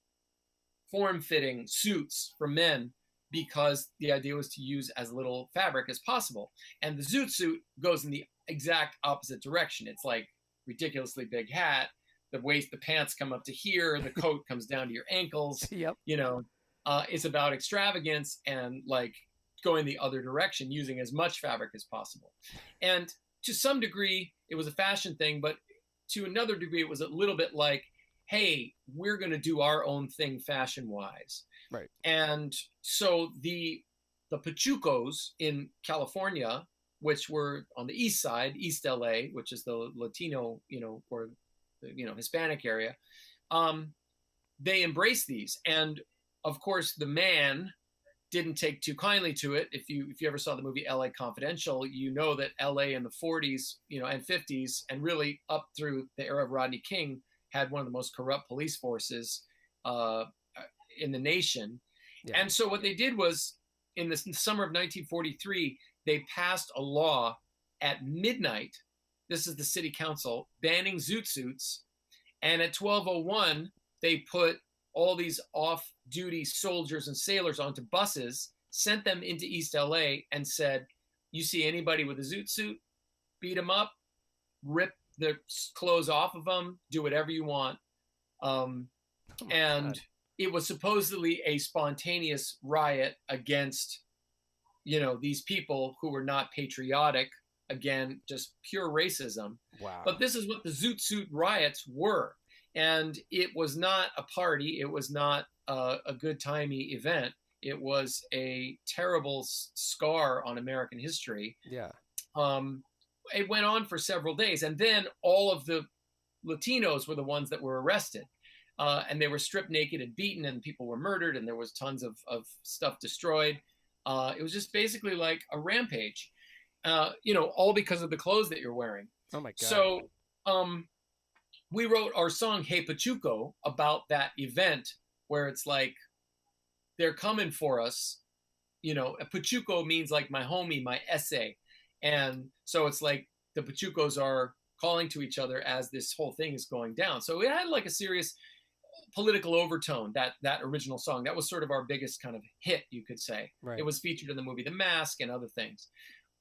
form-fitting suits for men, because the idea was to use as little fabric as possible. And the zoot suit goes in the exact opposite direction. It's like ridiculously big hat, the pants come up to here, the coat comes down to your ankles. yep, It's about extravagance and like going the other direction, using as much fabric as possible. And to some degree, it was a fashion thing, but to another degree, it was a little bit like, hey, we're going to do our own thing fashion-wise. right, And so the Pachucos in California, which were on the east side, East LA, which is the Latino, or Hispanic area, they embraced these. And of course, the man didn't take too kindly to it. If you ever saw the movie LA Confidential, you know that LA in the 40s, and 50s, and really up through the era of Rodney King, had one of the most corrupt police forces in the nation. yeah, And so what they did was, in the summer of 1943, they passed a law at midnight. This is the city council banning zoot suits. And at 12:01, they put all these off-duty soldiers and sailors onto buses, sent them into East LA, and said, you see anybody with a zoot suit, beat them up, rip the clothes off of them, do whatever you want. Oh my And God. it was supposedly a spontaneous riot against, these people who were not patriotic. Again, just pure racism. But Wow. this is what the Zoot Suit riots were. And it was not a party. It was not a good timey event. It was a terrible scar on American history. Yeah. Um, it went on for several days. And then all of the Latinos were the ones that were arrested. And they were stripped naked and beaten, and people were murdered, and there was tons of stuff destroyed. It was just basically like a rampage, all because of the clothes that you're wearing. Oh my God. So we wrote our song Hey Pachuco about that event where it's like they're coming for us. Pachuco means like my homie, my essay. And so it's like the Pachucos are calling to each other as this whole thing is going down. So it had like a serious political overtone, that original song. That was sort of our biggest kind of hit, you could say. Right. It was featured in the movie The Mask and other things.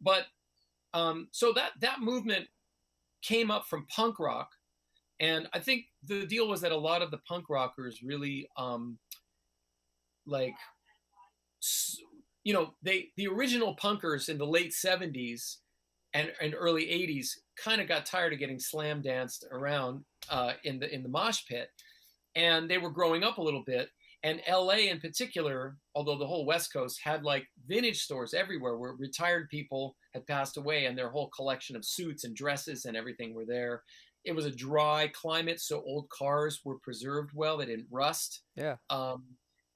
But so that movement came up from punk rock. And I think the deal was that a lot of the punk rockers really like, the original punkers in the late 70s and early 80s kind of got tired of getting slam danced around in the mosh pit. And they were growing up a little bit. And LA in particular, although the whole West Coast had like vintage stores everywhere where retired people had passed away and their whole collection of suits and dresses and everything were there. It was a dry climate, so old cars were preserved well. They didn't rust. Yeah.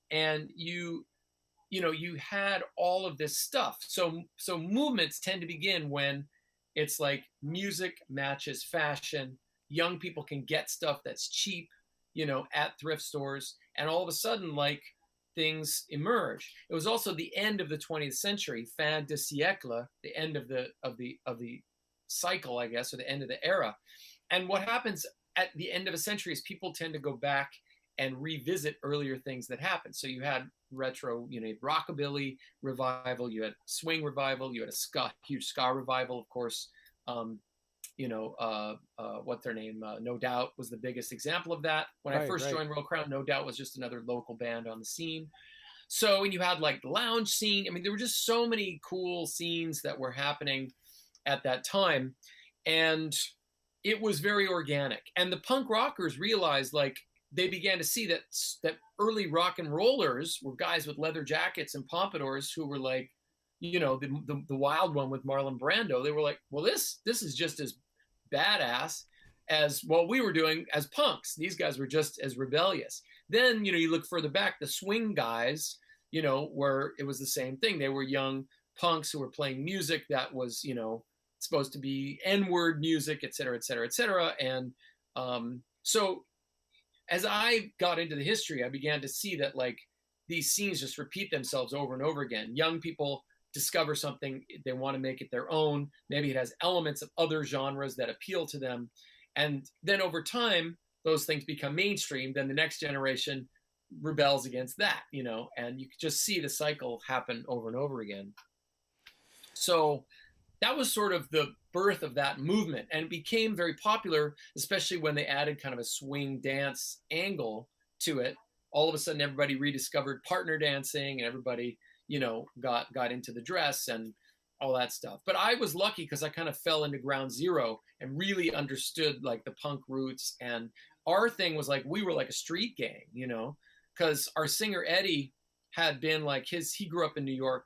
And you had all of this stuff. So movements tend to begin when it's like music matches fashion. Young people can get stuff that's cheap, at thrift stores, and all of a sudden, like, things emerge. It was also the end of the 20th century, fin de siècle, the end of the cycle, I guess, or the end of the era. And what happens at the end of a century is people tend to go back and revisit earlier things that happened. So you had retro, rockabilly revival, you had swing revival, you had a huge ska revival, of course. What's their name? No Doubt was the biggest example of that. When I first joined Royal Crown, No Doubt was just another local band on the scene. So, and you had like the lounge scene. I mean, there were just so many cool scenes that were happening at that time. And it was very organic. And the punk rockers realized, like, they began to see that early rock and rollers were guys with leather jackets and pompadours who were like, the wild one with Marlon Brando. They were like, well, this is just as badass as what we were doing as punks. These guys were just as rebellious. Then, you look further back, the swing guys, where it was the same thing. They were young punks who were playing music that was, supposed to be N-word music, et cetera, et cetera, et cetera. And so as I got into the history, I began to see that, like, these scenes just repeat themselves over and over again. Young people discover something, they want to make it their own. Maybe it has elements of other genres that appeal to them. And then over time, those things become mainstream. Then the next generation rebels against that, and you can just see the cycle happen over and over again. So that was sort of the birth of that movement, and it became very popular, especially when they added kind of a swing dance angle to it. All of a sudden, everybody rediscovered partner dancing, and everybody, got into the dress and all that stuff. But I was lucky because I kind of fell into ground zero and really understood, like, the punk roots. And our thing was like, we were like a street gang, because our singer Eddie had been like he grew up in New York,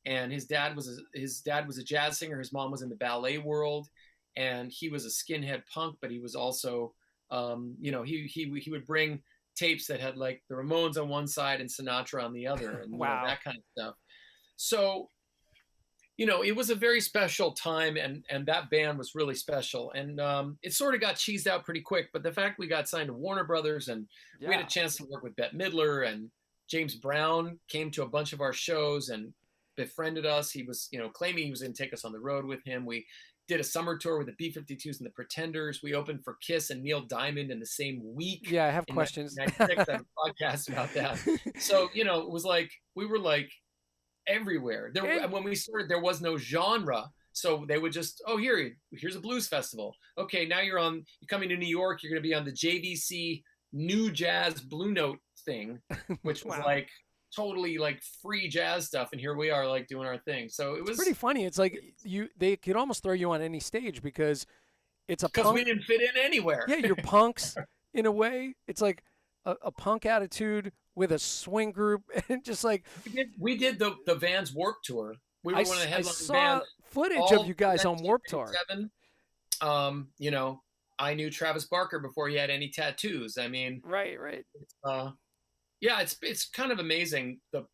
and his dad was a jazz singer. His mom was in the ballet world, and he was a skinhead punk, but he was also, he would bring tapes that had like the Ramones on one side and Sinatra on the other, and wow. that kind of stuff. So, it was a very special time, and that band was really special. And it sort of got cheesed out pretty quick, but the fact we got signed to Warner Brothers, and we had a chance to work with Bette Midler, and James Brown came to a bunch of our shows and befriended us. He was, claiming he was going to take us on the road with him. We did a summer tour with the B-52s and the Pretenders. We opened for Kiss and Neil Diamond in the same week. Yeah, I have questions. I have a podcast about that. So, it was like, we were like everywhere. When we started, there was no genre. So they would just, oh, here's a blues festival. Okay, now you're coming to New York. You're going to be on the JVC New Jazz Blue Note thing, which was Wow. like totally like free jazz stuff. And here we are like doing our thing. So it It's was pretty funny. It's like they could almost throw you on any stage because it's a because we punk. didn't fit in anywhere. Yeah, you're punks in a way. It's like a punk attitude with a swing group, and just like We did the Vans Warp Tour. We were one of the I headline saw bands footage all of you guys through on Warp Tour. 1997. You know, I knew Travis Barker before he had any tattoos. I mean, Right. uh, yeah, it's kind of amazing the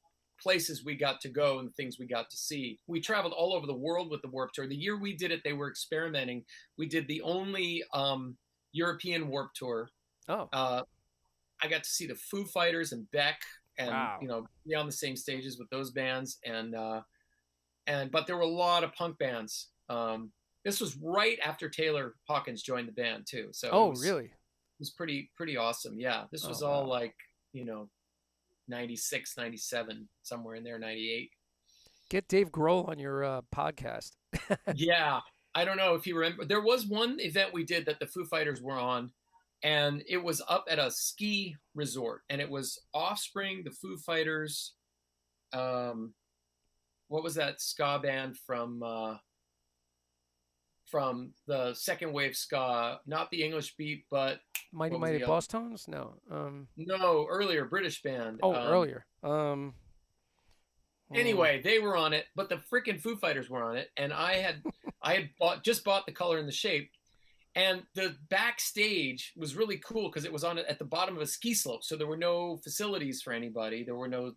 places we got to go and things we got to see. We traveled all over the world with the Warp Tour. The year we did it, they were experimenting. We did the only European Warp Tour. Oh, I got to see the Foo Fighters and Beck, and wow. be on the same stages with those bands, but there were a lot of punk bands. This was right after Taylor Hawkins joined the band too, so Oh, really? it was pretty awesome. Yeah, this was Oh, all wow. like 96, 97, somewhere in there, 98. Get Dave Grohl on your podcast. Yeah, I don't know if you remember. There was one event we did that the Foo Fighters were on, and it was up at a ski resort, and it was Offspring, the Foo Fighters. What was that ska band from the second wave ska? Not the English Beat, but Mighty what was Mighty the other? Boss Tones? No. No, earlier British band. Oh, earlier. Anyway, they were on it, but the freaking Foo Fighters were on it, and I had just bought the color and the shape, and the backstage was really cool because it was at the bottom of a ski slope, so there were no facilities for anybody. There were no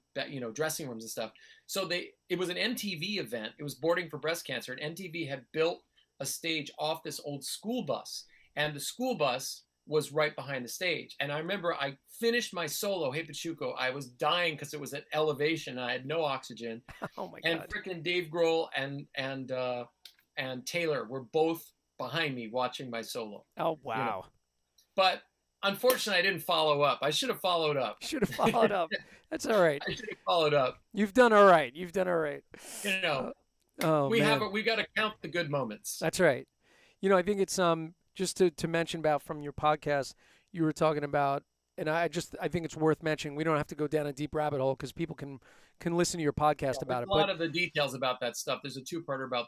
dressing rooms and stuff. So it was an MTV event. It was Boarding for Breast Cancer, and MTV had built a stage off this old school bus, and the school bus was right behind the stage. And I remember I finished my solo, Hey Pachuco. I was dying because it was at elevation. I had no oxygen. Oh my And God. freaking Dave Grohl and Taylor were both behind me watching my solo. Oh, wow. But unfortunately, I didn't follow up. I should have followed up. Should have followed up. That's all right. I should have followed up. You've done all right. You've done all right. Oh, We man. got to count the good moments. That's right. I think it's just to mention about from your podcast, you were talking about, and I think it's worth mentioning. We don't have to go down a deep rabbit hole because people can listen to your podcast about it. A lot of the details about that stuff. There's a two-parter about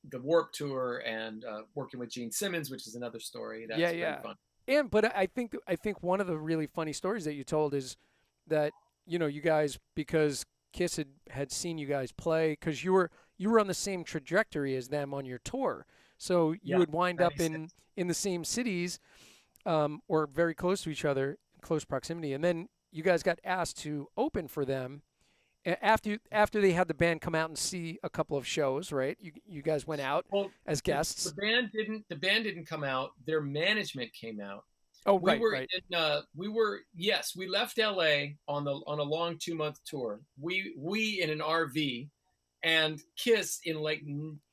the Warp Tour and working with Gene Simmons, which is another story. That's pretty fun. But I think one of the really funny stories that you told is that you guys, because Kiss had seen you guys play, because you were on the same trajectory as them on your tour, so you would wind up in the same cities, or very close to each other, close proximity, and then you guys got asked to open for them after they had the band come out and see a couple of shows, right? You guys went out as guests. The band didn't come out. Their management came out. Oh, we right, were right. we left LA on a long 2-month tour. We in an RV, and Kiss in like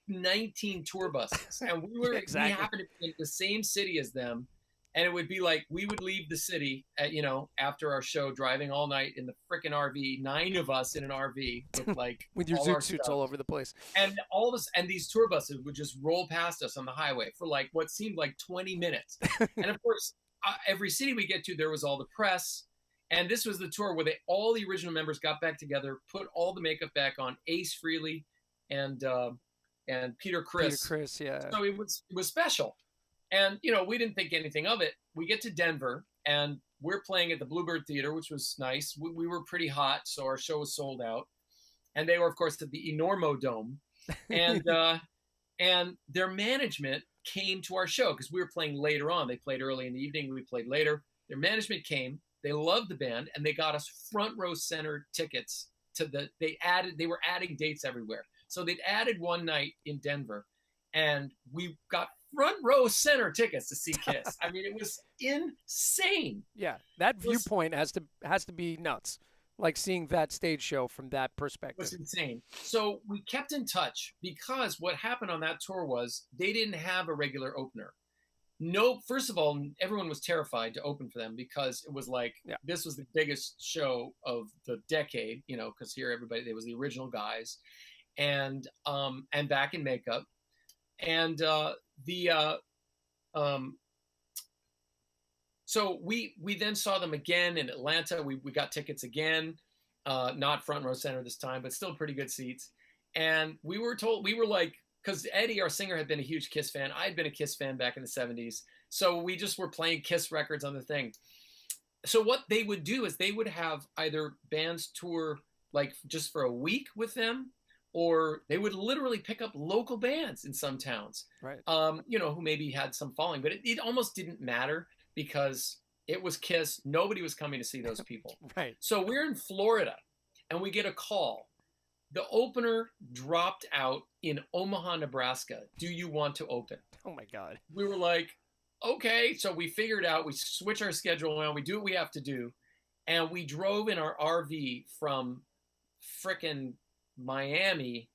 19 tour buses, and we Exactly. happened to be in the same city as them, and it would be like we would leave the city at, after our show, driving all night in the freaking RV, 9 of us in an RV with like with your all our zoot suits stuff. all over the place. And all of us, and these tour buses would just roll past us on the highway for like what seemed like 20 minutes. And of course, every city we get to, there was all the press. And this was the tour where all the original members got back together, put all the makeup back on, Ace Frehley and Peter Criss. Peter Criss, yeah. So it was special. And, we didn't think anything of it. We get to Denver, and we're playing at the Bluebird Theater, which was nice. We were pretty hot, so our show was sold out. And they were, of course, at the Enormo Dome. And and their management came to our show because we were playing later on. They played early in the evening. We played later. Their management came. They loved the band, and they got us front row center tickets they were adding dates everywhere. So they'd added one night in Denver, and we got front row center tickets to see Kiss. I mean, it was insane. Yeah, that viewpoint has to be nuts. Like seeing that stage show from that perspective. It was insane. So we kept in touch because what happened on that tour was they didn't have a regular opener. no, first of all, everyone was terrified to open for them because it was like Yeah. this was the biggest show of the decade, you know, because here everybody they was the original guys, and back in makeup, and the so we then saw them again in Atlanta. We got tickets again, not front row center this time, but still pretty good seats. And we were told we were like, because Eddie, our singer, had been a huge Kiss fan. I had been a Kiss fan back in the 70s. So we just were playing Kiss records on the thing. So what they would do is they would have either bands tour like just for a week with them, or they would literally pick up local bands in some towns, Right. you know, who maybe had some following. But it almost didn't matter because it was Kiss. Nobody was coming to see those people. Right. So we're in Florida and we get a call. The opener dropped out in Omaha, Nebraska. Do you want to open? Oh my God. We were like, okay. So we figured out, we switch our schedule around, we do what we have to do. And we drove in our RV from frickin' Miami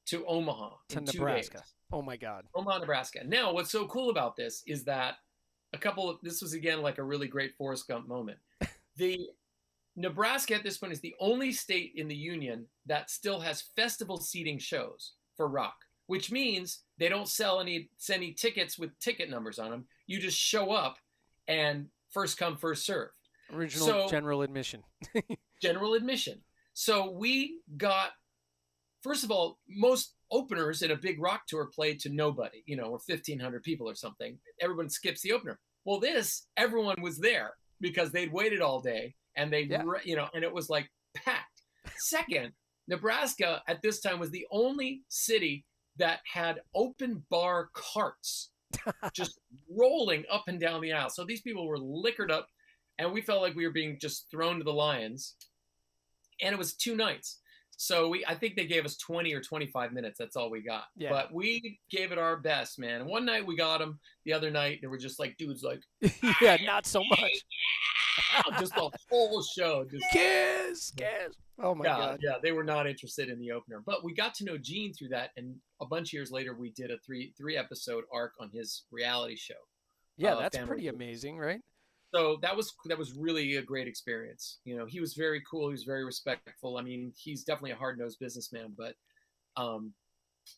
to Omaha in Nebraska. 2 days. Oh my God. Omaha, Nebraska. Now, what's so cool about this is that this was again like a really great Forrest Gump moment. The Nebraska at this point is the only state in the union that still has festival seating shows for rock, which means they don't sell any tickets with ticket numbers on them. You just show up and first come, first serve. Original general admission. General admission. So we got, first of all, most openers in a big rock tour played to nobody, you know, or 1,500 people or something. Everyone skips the opener. Well, everyone was there because they'd waited all day. And you know, and it was like packed. Second, Nebraska at this time was the only city that had open bar carts just rolling up and down the aisle. So these people were liquored up, and we felt like we were being just thrown to the lions. And it was 2 nights. So I think they gave us 20 or 25 minutes. That's all we got. Yeah. But we gave it our best, man. And one night we got them. The other night they were just like dudes like, yeah, not so much. just the whole show. Just Kiss. Oh my God. Yeah, they were not interested in the opener. But we got to know Gene through that, and a bunch of years later, we did a three episode arc on his reality show. Yeah, that's pretty amazing, right? So that was really a great experience. You know, he was very cool. He was very respectful. I mean, he's definitely a hard-nosed businessman. But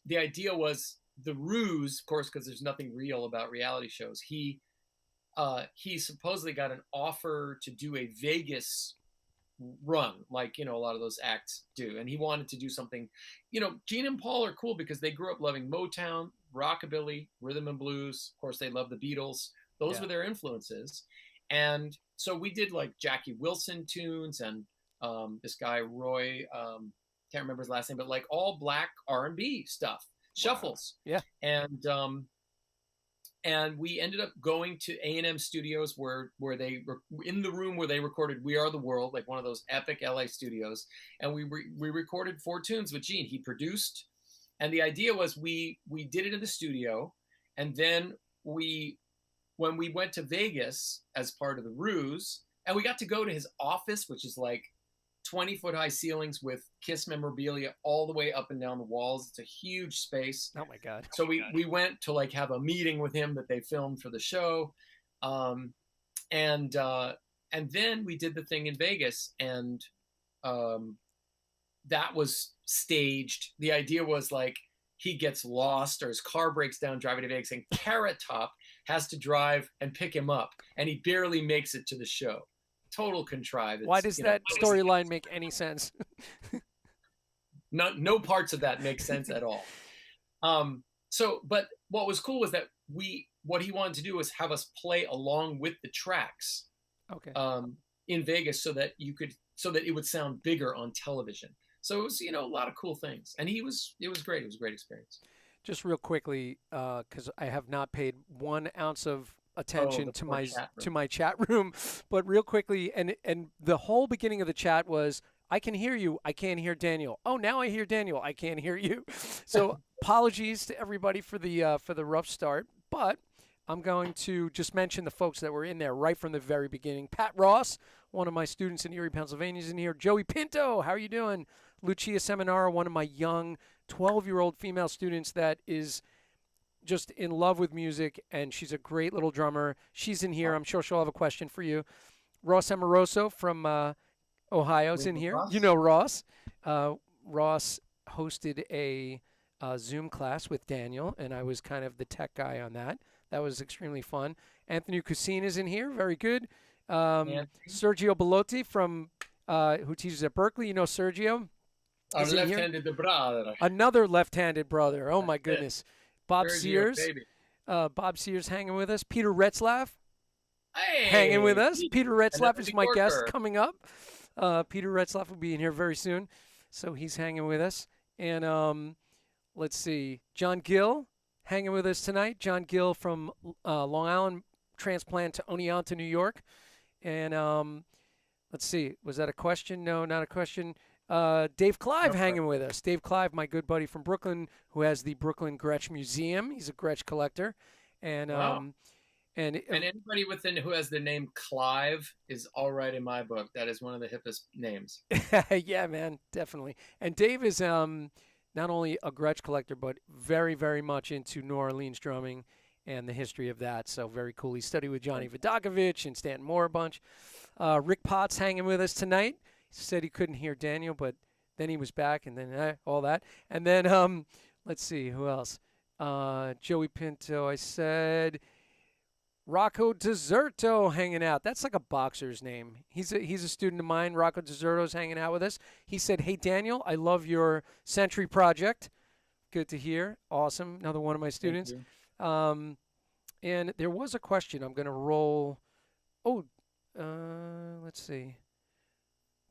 the idea was the ruse, of course, because there's nothing real about reality shows. He supposedly got an offer to do a Vegas run, like, you know, a lot of those acts do. And he wanted to do something, you know, Gene and Paul are cool because they grew up loving Motown, rockabilly, rhythm and blues. Of course, they love the Beatles. Those were their influences. And so we did like Jackie Wilson tunes and this guy, Roy, can't remember his last name, but like all black R&B stuff, shuffles. Wow. Yeah. And we ended up going to A&M Studios where they were in the room where they recorded We Are the World, like one of those epic LA studios. And we recorded 4 tunes with Gene. He produced. And the idea was we did it in the studio. And then when we went to Vegas as part of the ruse, and we got to go to his office, which is like 20-foot high ceilings with Kiss memorabilia all the way up and down the walls. It's a huge space. Oh my God. So we went to like have a meeting with him that they filmed for the show. And then we did the thing in Vegas, and that was staged. The idea was like he gets lost or his car breaks down driving to Vegas, and Carrot Top has to drive and pick him up, and he barely makes it to the show. Total contrived. Why does that storyline make any sense? No parts of that make sense at all. But what was cool was that what he wanted to do was have us play along with the tracks. Okay. In Vegas so that it would sound bigger on television. So it was, you know, a lot of cool things. And it was great. It was a great experience. Just real quickly, because I have not paid 1 ounce of attention to my chat room, but real quickly, and the whole beginning of the chat was, I can hear you, I can't hear Daniel. Oh, now I hear Daniel, I can't hear you. So apologies to everybody for the rough start, but I'm going to just mention the folks that were in there right from the very beginning. Pat Ross, one of my students in Erie, Pennsylvania, is in here. Joey Pinto, how are you doing? Lucia Seminara, one of my young 12-year-old female students that is just in love with music, and she's a great little drummer. She's in here. I'm sure she'll have a question for you. Ross Amoroso from Ohio's in here. You know Ross. Ross hosted a Zoom class with Daniel, and I was kind of the tech guy on that. That was extremely fun. Anthony Cuisine is in here. Very good. Sergio Bellotti from who teaches at Berkeley. You know Sergio. Our left-handed brother. Another left-handed brother. Oh my goodness. Bob Sergio, Sears. baby. Bob Sears hanging with us. Peter Retzlaff Hey, hanging with us. Peter Retzlaff is my guest Yorker. coming up. Peter Retzlaff will be in here very soon, so he's hanging with us. And let's see, John Gill hanging with us tonight. John Gill from Long Island, transplant to Oneonta, New York. And let's see, was that a question? No, not a question. Dave Clive hanging with us. Dave Clive, my good buddy from Brooklyn, who has the Brooklyn Gretsch Museum. He's a Gretsch collector. And Wow. And anybody who has the name Clive is all right in my book. That is one of the hippest names. yeah, man, definitely. And Dave is not only a Gretsch collector, but very, very much into New Orleans drumming and the history of that. So very cool. He studied with Johnny Vodakovich and Stanton Moore a bunch. Rick Potts hanging with us tonight. He said he couldn't hear Daniel, but then he was back, and then all that. And then let's see, who else? Joey Pinto, I said. Rocco Deserto hanging out. That's like a boxer's name. He's a student of mine. Rocco Deserto's hanging out with us. He said, "Hey Daniel, I love your Sentry Project." Good to hear. Awesome. Another one of my students. And there was a question. I'm going to roll. Oh, let's see.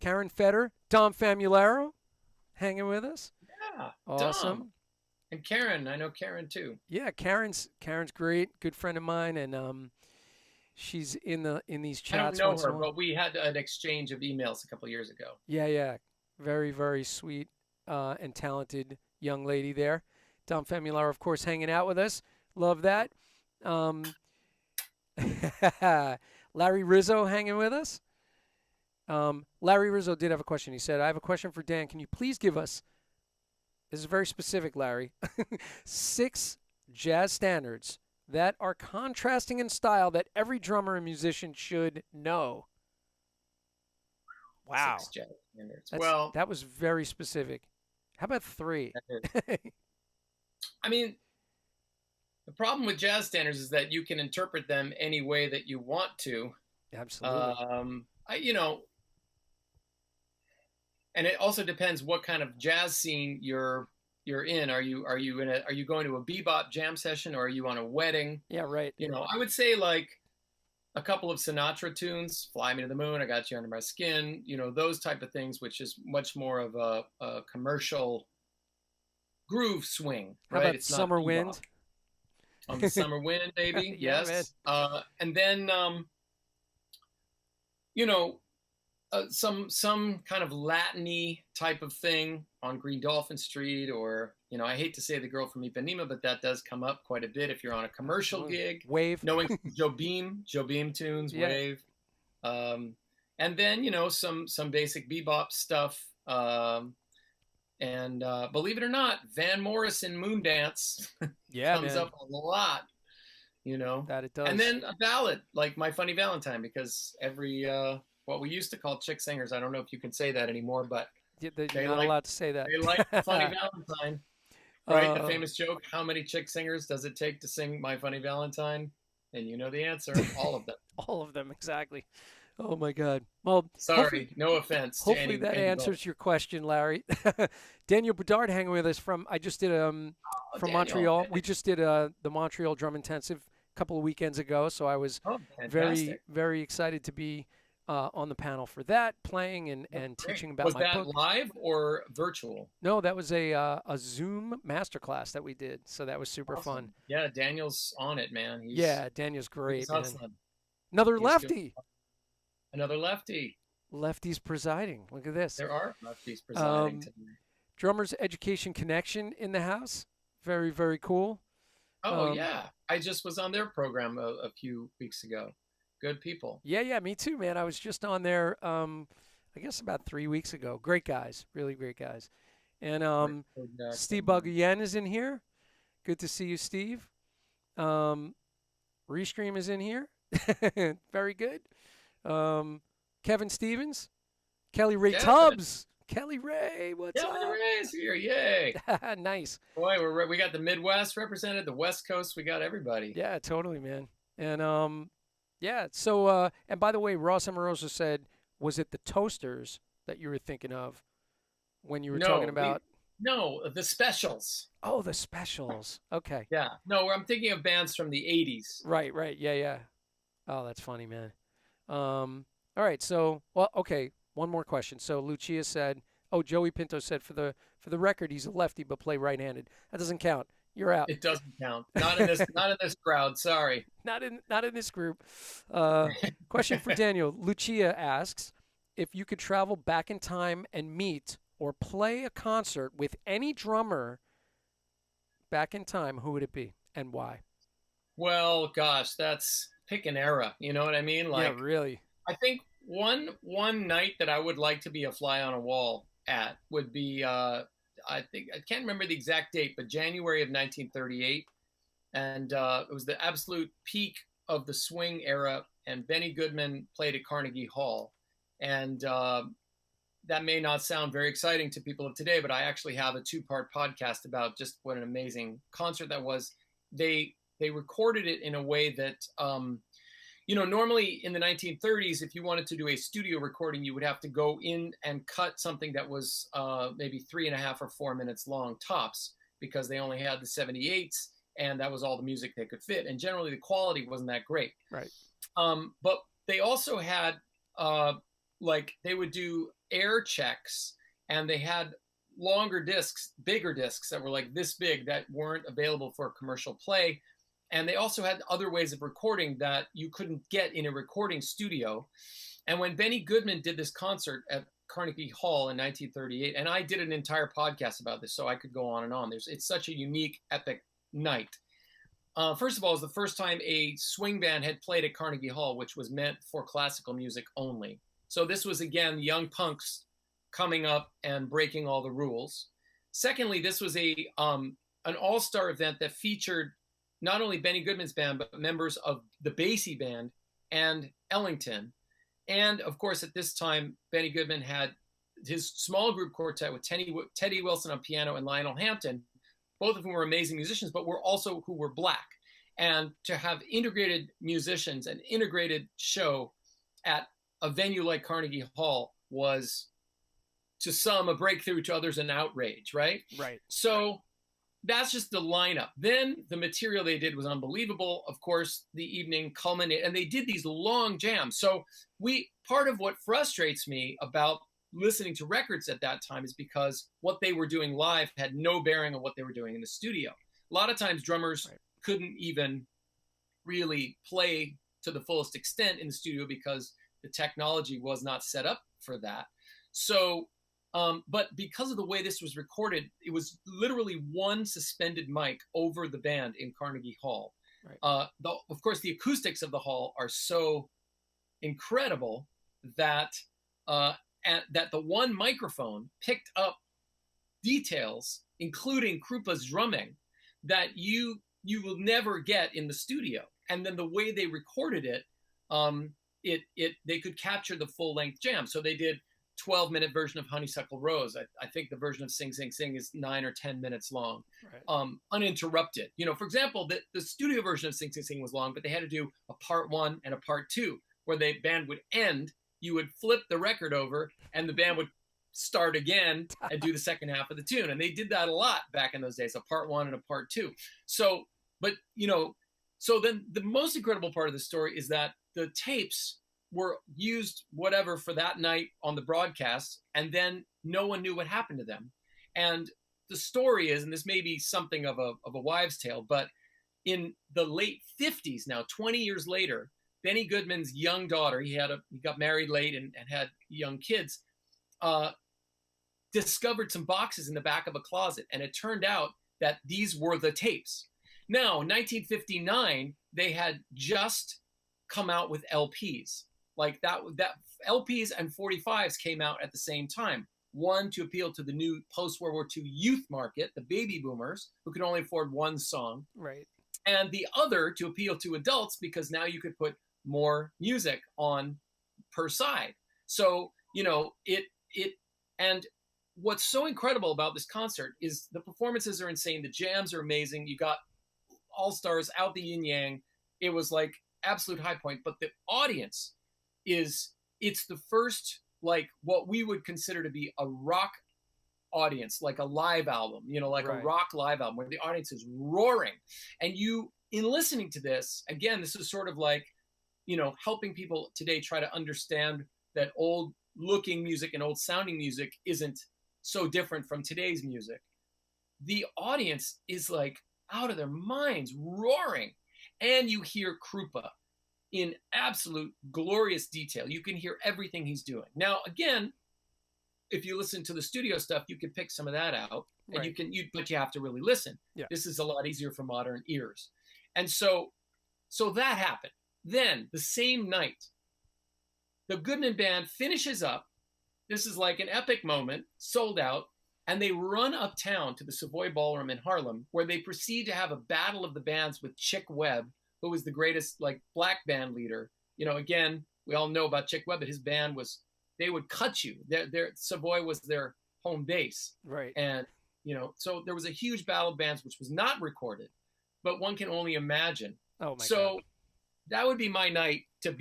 Karen Fetter, Dom Famularo, hanging with us. Yeah. Awesome. Dom. And Karen, I know Karen too. Yeah, Karen's great, good friend of mine, and she's in these chats. I don't know her, but we had an exchange of emails a couple years ago. Yeah, very, very sweet and talented young lady there. Dom Famularo, of course, hanging out with us. Love that. Larry Rizzo hanging with us. Larry Rizzo did have a question. He said, "I have a question for Dan. Can you please give us," this is very specific, Larry, 6 jazz standards that are contrasting in style that every drummer and musician should know." Wow. 6 jazz standards. That was very specific. How about 3? I mean, the problem with jazz standards is that you can interpret them any way that you want to. Absolutely. And it also depends what kind of jazz scene you're in. Are you going to a bebop jam session, or are you on a wedding? Yeah, right. I would say like a couple of Sinatra tunes, "Fly Me to the Moon," "I Got You Under My Skin," those type of things, which is much more of a commercial groove swing, right? How about it's Summer not Wind? The Summer Wind, baby. Yeah, yes. And then some kind of Latin-y type of thing on Green Dolphin Street, or I hate to say The Girl from Ipanema, but that does come up quite a bit if you're on a commercial gig. Wave. Knowing Joe Beam tunes, yeah. Wave. And then some basic bebop stuff. And believe it or not, Van Morrison Moondance comes up a lot. That it does. And then a ballad like My Funny Valentine, because every what we used to call chick singers, I don't know if you can say that anymore, but you're not allowed to say that. They like Funny Valentine, right? The famous joke: how many chick singers does it take to sing My Funny Valentine? And you know the answer: all of them. All of them, exactly. Oh my God. Well, sorry, no offense. Hopefully that answers your question, Larry. Daniel Bedard hanging with us from from Montreal. We just did the Montreal Drum Intensive a couple of weekends ago, so I was very, very excited to be on the panel for that, playing and teaching about my book. Was that live or virtual? No, that was a Zoom masterclass that we did, so that was super fun. Yeah, Daniel's on it, man. Daniel's great. He's Another lefty. Another lefty. Lefties presiding. Look at this. There are lefties presiding today. Drummers Education Connection in the house. Very, very cool. Oh, yeah. I just was on their program a few weeks ago. Good people. Yeah, me too, man. I was just on there, I guess about 3 weeks ago. Great guys. Really great guys. And Steve Bagayen is in here. Good to see you, Steve. Restream is in here. Very good. Kevin Stevens, Kelly Ray Kevin. Tubbs, Kelly Ray, what's Kevin up? Ray's here. Yay. Nice. Boy, we got the Midwest represented, the West Coast. We got everybody. Yeah, totally, man. And yeah. So and by the way, Ross Amoroso said, was it the toasters that you were thinking of when you were talking No, about? no, the specials. Oh, the specials. Okay. Yeah. No, I'm thinking of bands from the 80s. Right, right. Yeah, yeah. Oh, that's funny, man. All right. So, well, okay. One more question. So Lucia said, "Oh, Joey Pinto said for the record, he's a lefty but play right-handed. That doesn't count. You're out. It doesn't count. Not in this crowd. Sorry. Not in this group." Question for Daniel. Lucia asks, if you could travel back in time and meet or play a concert with any drummer back in time, who would it be and why? Well, gosh, that's pick an era. You know what I mean? Yeah, Like, really. I think one night that I would like to be a fly on a wall at would be I think I can't remember the exact date, but January of 1938, and it was the absolute peak of the swing era. And Benny Goodman played at Carnegie Hall, and that may not sound very exciting to people of today, but I actually have a two-part podcast about just what an amazing concert that was. They recorded it in a way that normally in the 1930s, if you wanted to do a studio recording, you would have to go in and cut something that was maybe 3.5 or 4 minutes long tops, because they only had the 78s, and that was all the music they could fit. And generally, the quality wasn't that great. Right. But they also had they would do air checks, and they had longer discs, bigger discs that were like this big that weren't available for commercial play. And they also had other ways of recording that you couldn't get in a recording studio. And when Benny Goodman did this concert at Carnegie Hall in 1938, and I did an entire podcast about this, so I could go on and on. It's such a unique, epic night. First of all, it was the first time a swing band had played at Carnegie Hall, which was meant for classical music only. So this was, again, young punks coming up and breaking all the rules. Secondly, this was an all-star event that featured not only Benny Goodman's band, but members of the Basie Band and Ellington. And of course, at this time, Benny Goodman had his small group quartet with Teddy Wilson on piano and Lionel Hampton, both of whom were amazing musicians, but who were black. And to have integrated musicians, an integrated show at a venue like Carnegie Hall was, to some, a breakthrough, to others, an outrage, right? Right. So that's just the lineup. Then the material they did was unbelievable. Of course, the evening culminated, and they did these long jams. So part of what frustrates me about listening to records at that time is because what they were doing live had no bearing on what they were doing in the studio. A lot of times drummers couldn't even really play to the fullest extent in the studio because the technology was not set up for that. So but because of the way this was recorded, it was literally one suspended mic over the band in Carnegie Hall. Right. Of course, the acoustics of the hall are so incredible that that the one microphone picked up details, including Krupa's drumming, that you will never get in the studio. And then the way they recorded it, they could capture the full length jam. So they did 12-minute version of Honeysuckle Rose. I think the version of Sing Sing Sing is 9 or 10 minutes long, uninterrupted. For example, the studio version of Sing Sing Sing was long, but they had to do a part 1 and a part 2, where the band would end. You would flip the record over, and the band would start again and do the second half of the tune. And they did that a lot back in those days, a part 1 and a part 2. So then the most incredible part of the story is that the tapes were used whatever for that night on the broadcast, and then no one knew what happened to them. And the story is, and this may be something of a wives' tale, but in the late 50s, now 20 years later, Benny Goodman's young daughter, he got married late and had young kids, discovered some boxes in the back of a closet, and it turned out that these were the tapes. Now, in 1959, they had just come out with LPs. Like that LPs and 45s came out at the same time. One, to appeal to the new post-World War II youth market, the baby boomers, who could only afford one song. Right. and the other to appeal to adults because now you could put more music on per side. So, it and what's so incredible about this concert is the performances are insane. The jams are amazing. You got all stars out the yin yang. It was like absolute high point, but the audience it's the first, like, what we would consider to be a rock audience, like a live album, like a rock live album where the audience is roaring. And in listening to this, again, this is sort of like, helping people today try to understand that old looking music and old sounding music isn't so different from today's music. The audience is like out of their minds, roaring. And you hear Krupa in absolute glorious detail. You can hear everything he's doing. Now, again, if you listen to the studio stuff, you can pick some of that out, and but you have to really listen. Yeah. This is a lot easier for modern ears. And so that happened. Then the same night, the Goodman Band finishes up. This is like an epic moment, sold out, and they run uptown to the Savoy Ballroom in Harlem, where they proceed to have a battle of the bands with Chick Webb, who was the greatest, like, black band leader. Again, we all know about Chick Webb, but his band they would cut you. Their Savoy was their home base. Right. And, so there was a huge battle of bands, which was not recorded, but one can only imagine. Oh my God. God. That would be my night to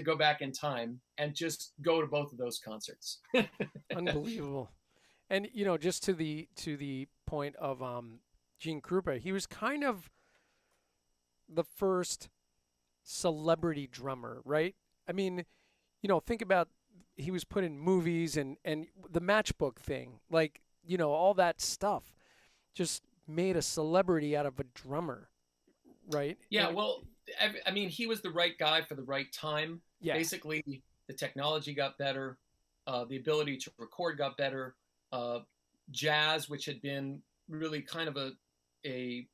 go back in time and just go to both of those concerts. Unbelievable. And, just to the point of Gene Krupa, he was kind of the first celebrity drummer, right? I mean, think about, he was put in movies and the matchbook thing, like, all that stuff just made a celebrity out of a drummer, right? Yeah, well, I mean, he was the right guy for the right time. Yeah. Basically, the technology got better. The ability to record got better. Jazz, which had been really kind of a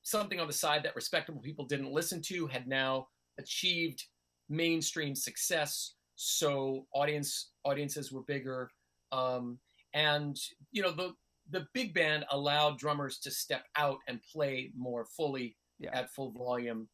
something on the side that respectable people didn't listen to, had now achieved mainstream success. So audiences were bigger. And, the big band allowed drummers to step out and play more fully at full volume.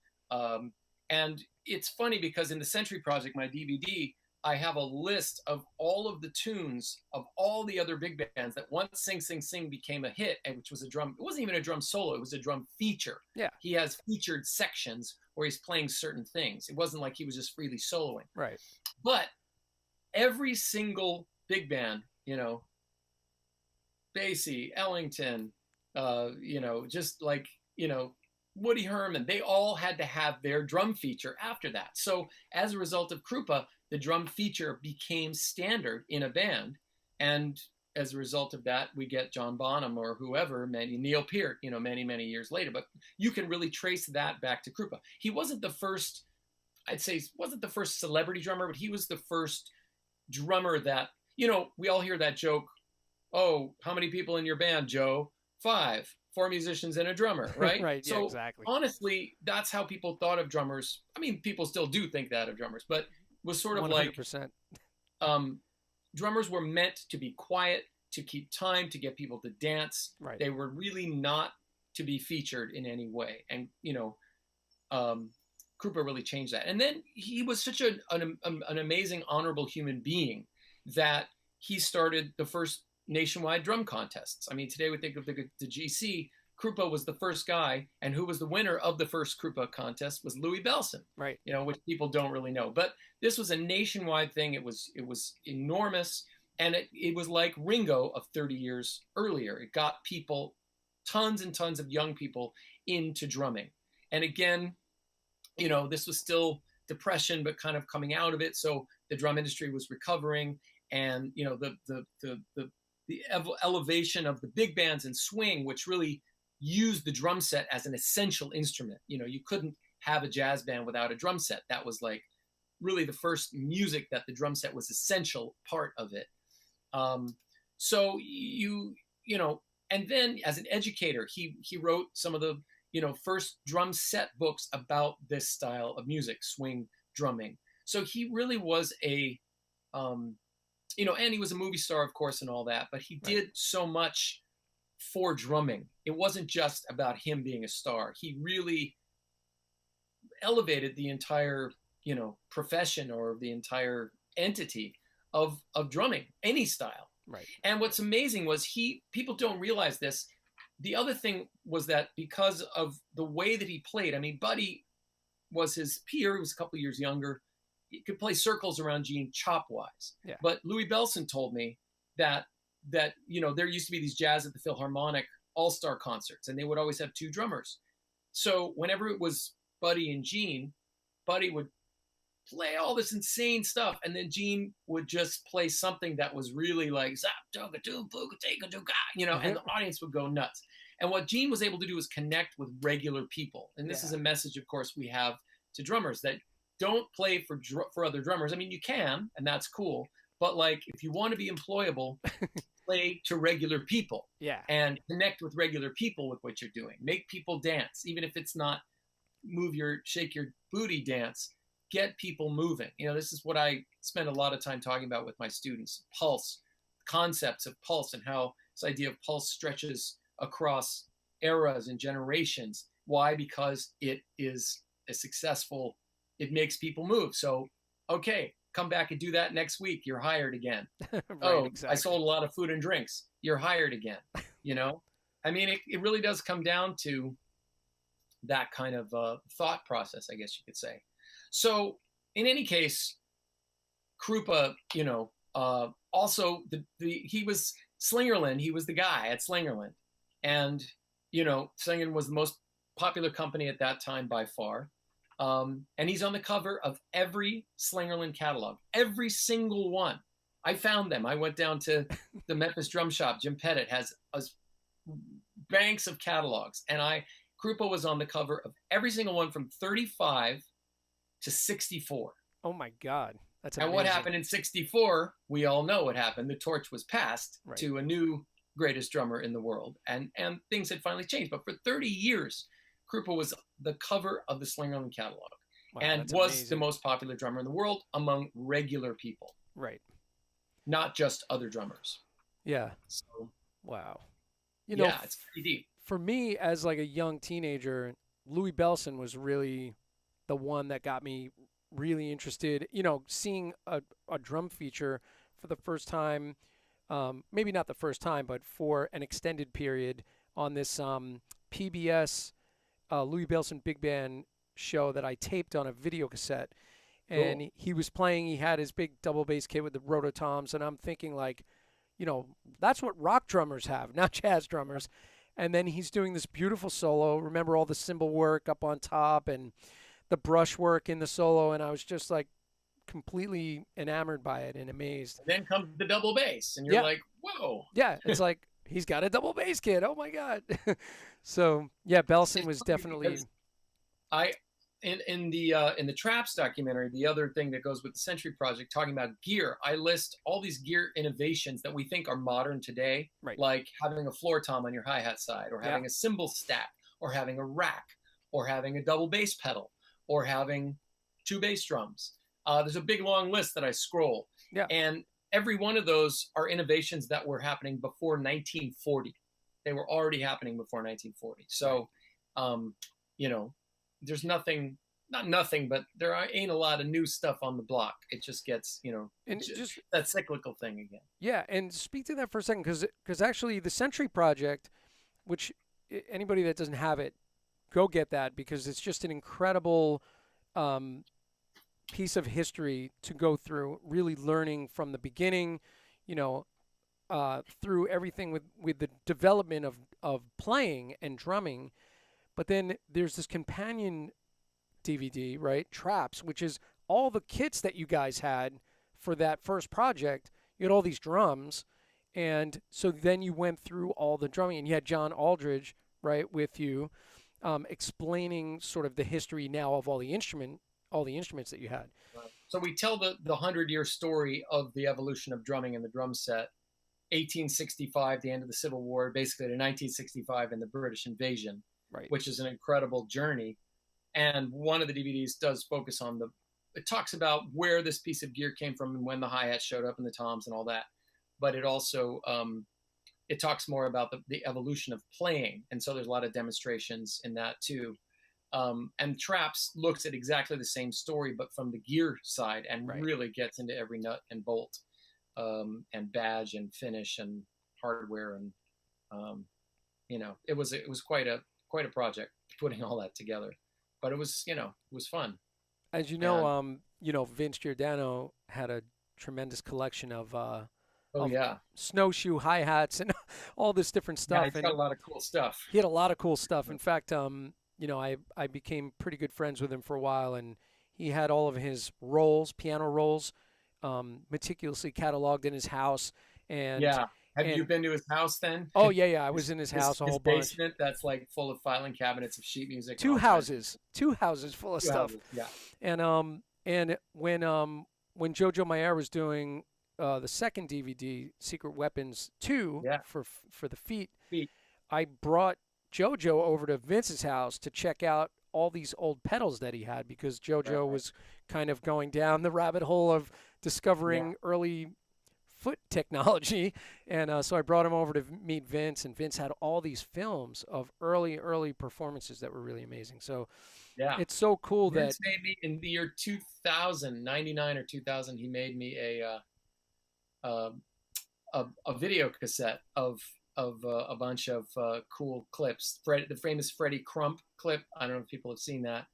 And it's funny because in the Sentry Project, my DVD, I have a list of all of the tunes of all the other big bands that once Sing Sing Sing became a hit, and which was it wasn't even a drum solo, it was a drum feature. Yeah. He has featured sections where he's playing certain things. It wasn't like he was just freely soloing. Right. But every single big band, Basie, Ellington, just like, Woody Herman, they all had to have their drum feature after that. So as a result of Krupa, the drum feature became standard in a band. And as a result of that, we get John Bonham or whoever, Neil Peart, many, many years later. But you can really trace that back to Krupa. He wasn't the first, celebrity drummer, but he was the first drummer that, we all hear that joke, oh, how many people in your band, Joe? 5. 4 musicians and a drummer, right? Right, yeah, so exactly. Honestly, that's how people thought of drummers. I mean, people still do think that of drummers, but was sort of 100%. like drummers were meant to be quiet, to keep time, to get people to dance. Right. They were really not to be featured in any way. And, Krupa really changed that. And then he was such an amazing, honorable human being that he started the first nationwide drum contests. I mean, today we think of the GC. Krupa was the first guy, and who was the winner of the first Krupa contest was Louis Bellson. Right. Which people don't really know. But this was a nationwide thing. It was enormous, and it was like Ringo of 30 years earlier. It got people, tons and tons of young people, into drumming. And again, this was still depression, but kind of coming out of it. So the drum industry was recovering, and the elevation of the big bands and swing, which really used the drum set as an essential instrument. You couldn't have a jazz band without a drum set. That was like really the first music that the drum set was essential part of it. So and then as an educator, he wrote some of the, first drum set books about this style of music, swing drumming. So he really was and he was a movie star, of course, and all that, but he did so much for drumming. It wasn't just about him being a star. He really elevated the entire, profession or the entire entity of drumming, any style. Right. And what's amazing was people don't realize this. The other thing was that because of the way that he played, I mean, Buddy was his peer. He was a couple of years younger. He could play circles around Gene chop-wise. Yeah. But Louis Bellson told me that there used to be these Jazz at the Philharmonic all-star concerts, and they would always have two drummers. So whenever it was Buddy and Gene, Buddy would play all this insane stuff, and then Gene would just play something that was really like zap toga doo booga take do ga, and the audience would go nuts. And what Gene was able to do is connect with regular people. And this is a message, of course, we have to drummers, that don't play for other drummers. I mean, you can, and that's cool, but like if you want to be employable, play to regular people. Yeah. And connect with regular people with what you're doing. Make people dance, even if it's not shake your booty dance. Get people moving. This is what I spend a lot of time talking about with my students. Pulse, concepts of pulse, and how this idea of pulse stretches across eras and generations. Why? Because it is it makes people move. So, okay, come back and do that next week. You're hired again. Right, exactly. I sold a lot of food and drinks. You're hired again. I mean, it really does come down to that kind of thought process, I guess you could say. So in any case, Krupa, also he was Slingerland. He was the guy at Slingerland. And, Slingerland was the most popular company at that time by far. And he's on the cover of every Slingerland catalog, every single one. I found them. I went down to the Memphis drum shop. Jim Pettit has banks of catalogs. And Krupa was on the cover of every single one from 35 to 64. Oh my God. That's amazing. And what happened in 64, we all know what happened. The torch was passed to a new greatest drummer in the world. And things had finally changed. But for 30 years, Krupa was the cover of the Slingerland catalog. Wow, and was amazing. The most popular drummer in the world among regular people. Right. Not just other drummers. Yeah. So, wow. It's pretty deep. For me, as like a young teenager, Louis Bellson was really the one that got me really interested. Seeing a drum feature for the first time, maybe not the first time, but for an extended period on this PBS Louis Bellson Big Band show that I taped on a video cassette. And cool. He was playing, he had his big double bass kit with the rototoms, and I'm thinking like, that's what rock drummers have, not jazz drummers. And then he's doing this beautiful solo. Remember all the cymbal work up on top and the brush work in the solo, and I was just like completely enamored by it and amazed. Then comes the double bass, and you're like, whoa. Yeah, it's like, he's got a double bass kit. Oh my God. So yeah, Bellson was definitely. In the Traps documentary, the other thing that goes with the Sentry Project, talking about gear, I list all these gear innovations that we think are modern today, like having a floor tom on your hi-hat side, or having a cymbal stack, or having a rack, or having a double bass pedal, or having two bass drums. There's a big long list that I scroll. Yeah. And every one of those are innovations that were happening before 1940. They were already happening before 1940. So, there's not nothing, but there ain't a lot of new stuff on the block. It just gets, and just that cyclical thing again. Yeah. And speak to that for a second, because actually the Sentry Project, which anybody that doesn't have it, go get that, because it's just an incredible piece of history to go through, really learning from the beginning, through everything with the development of playing and drumming. But then there's this companion DVD, right? Traps, which is all the kits that you guys had for that first project. You had all these drums. And so then you went through all the drumming, and you had John Aldridge, right, with you, explaining sort of the history now of all the instruments that you had. So we tell the 100-year story of the evolution of drumming and the drum set, 1865, the end of the Civil War, basically to 1965 and the British invasion, which is an incredible journey. And one of the DVDs does focus on it talks about where this piece of gear came from and when the hi-hat showed up and the toms and all that. But it also it talks more about the evolution of playing, and so there's a lot of demonstrations in that too. And Traps looks at exactly the same story, but from the gear side, and Right. really gets into every nut and bolt, and badge and finish and hardware, and um, it was quite a project putting all that together, but it was it was fun. As And Vince Giordano had a tremendous collection oh of yeah, snowshoe hi-hats and all this different yeah, stuff. he's got And a lot of cool stuff. he had a lot of cool stuff. In fact, I became pretty good friends with him for a while, and he had all of his rolls, piano rolls, meticulously cataloged in his house. And Yeah, have you and been to his house then? oh yeah, yeah, I was his, in his his house a his whole bunch. basement that's like full of filing cabinets of sheet music and Two all kinds of houses, two houses full of two stuff. houses. Yeah, And when Jojo Mayer was doing the second DVD, Secret Weapons 2 yeah. for the feet, Feet. I brought Jojo over to Vince's house to check out all these old pedals that he had because Right, Jojo right. was kind of going down the rabbit hole of Yeah. discovering early foot technology. And so I brought him over to meet Vince, and Vince had all these films of early performances that were really amazing. So Yeah. it's so cool that Vince made me in the year 2000, 99 or 2000. He made me uh, a video cassette of a bunch of cool clips. The famous Freddie Crump clip. I don't know if people have seen that.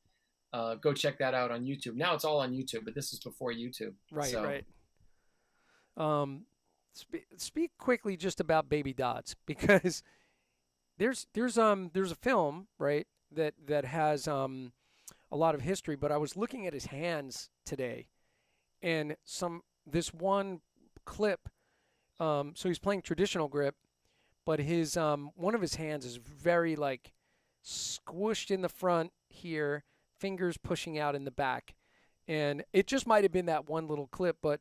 Go check that out on YouTube. Now it's all on YouTube, but this was before YouTube. right, So right. Um, speak quickly just about Baby Dots because there's a film right that has a lot of history, but I was looking at his hands today and this one clip. So he's playing traditional grip, but his one of his hands is very like squished in the front here, fingers pushing out in the back, and it just might have been that one little clip, but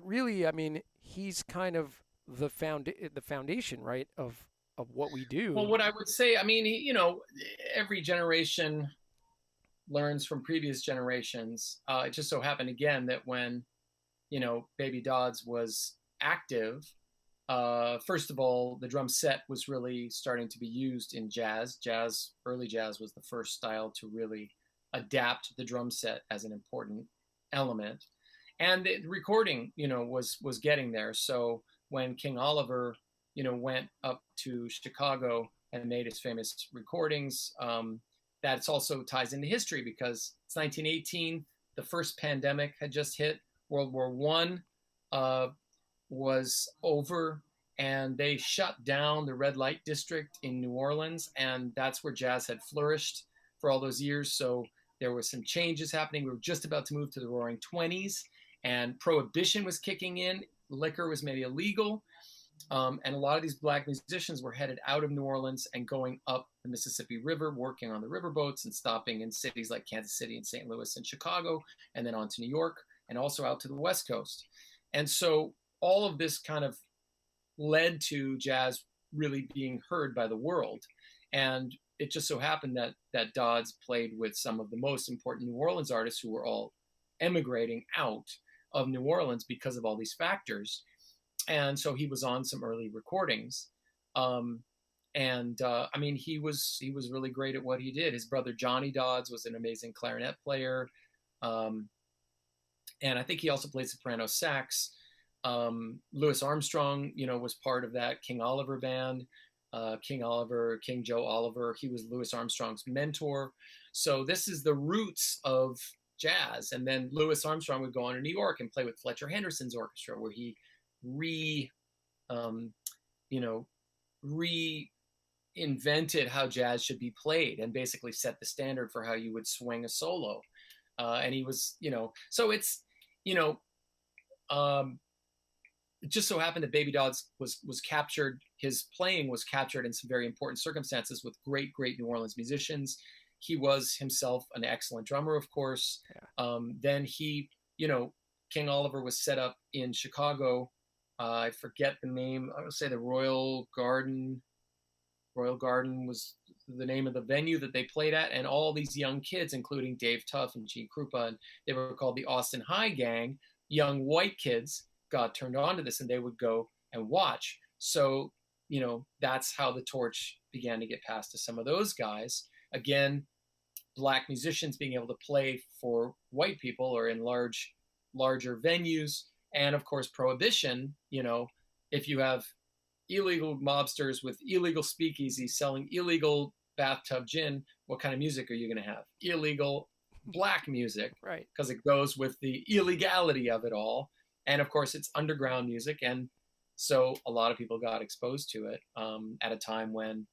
really, I mean, he's kind of the foundation, right, of what we well, do. what I would say, I mean, every generation learns from previous generations. It just so happened again that when Baby Dodds was active, first of all, the drum set was really starting to be used in jazz. Early jazz was the first style to really adapt the drum set as an important element, and the recording, was getting there. So when King Oliver, went up to Chicago and made his famous recordings, that also ties into history because it's 1918. The first pandemic had just hit. World War One was over, and they shut down the red light district in New Orleans, and that's where jazz had flourished for all those years. So there were some changes happening. We were just about to move to the Roaring Twenties, and prohibition was kicking in. Liquor was made illegal, and a lot of these black musicians were headed out of New Orleans and going up the Mississippi River, working on the riverboats and stopping in cities like Kansas City and St. Louis and Chicago, and then on to New York, and also out to the West Coast. And so all of this kind of led to jazz really being heard by the world. And it just so happened that Dodds played with some of the most important New Orleans artists who were all emigrating out of New Orleans because of all these factors. And so he was on some early recordings. I mean, he was really great at what he did. His brother Johnny Dodds was an amazing clarinet player. And I think he also played soprano sax. Louis Armstrong, was part of that King Oliver band. King Joe Oliver, he was Louis Armstrong's mentor. So this is the roots of jazz. And then Louis Armstrong would go on to New York and play with Fletcher Henderson's orchestra, where he reinvented how jazz should be played and basically set the standard for how you would swing a solo. And he was, so it's, it just so happened that Baby Dodds was captured. His playing was captured in some very important circumstances with great New Orleans musicians. He was himself an excellent drummer, of course. Yeah. Then he, King Oliver was set up in Chicago. I forget the name. I would say the Royal Garden. Royal Garden was the name of the venue that they played at, and all these young kids, including Dave Tuff and Gene Krupa, and they were called the Austin High Gang, young white kids, got turned on to this, and they would go and watch. So that's how the torch began to get passed to some of those guys. Again, Black musicians being able to play for white people or in larger venues. And of course, prohibition, if you have illegal mobsters with illegal speakeasies selling illegal bathtub gin, what kind of music are you going to have? Illegal Black music, right? Because it goes with the illegality of it all. And of course, it's underground music. And so a lot of people got exposed to it at a time when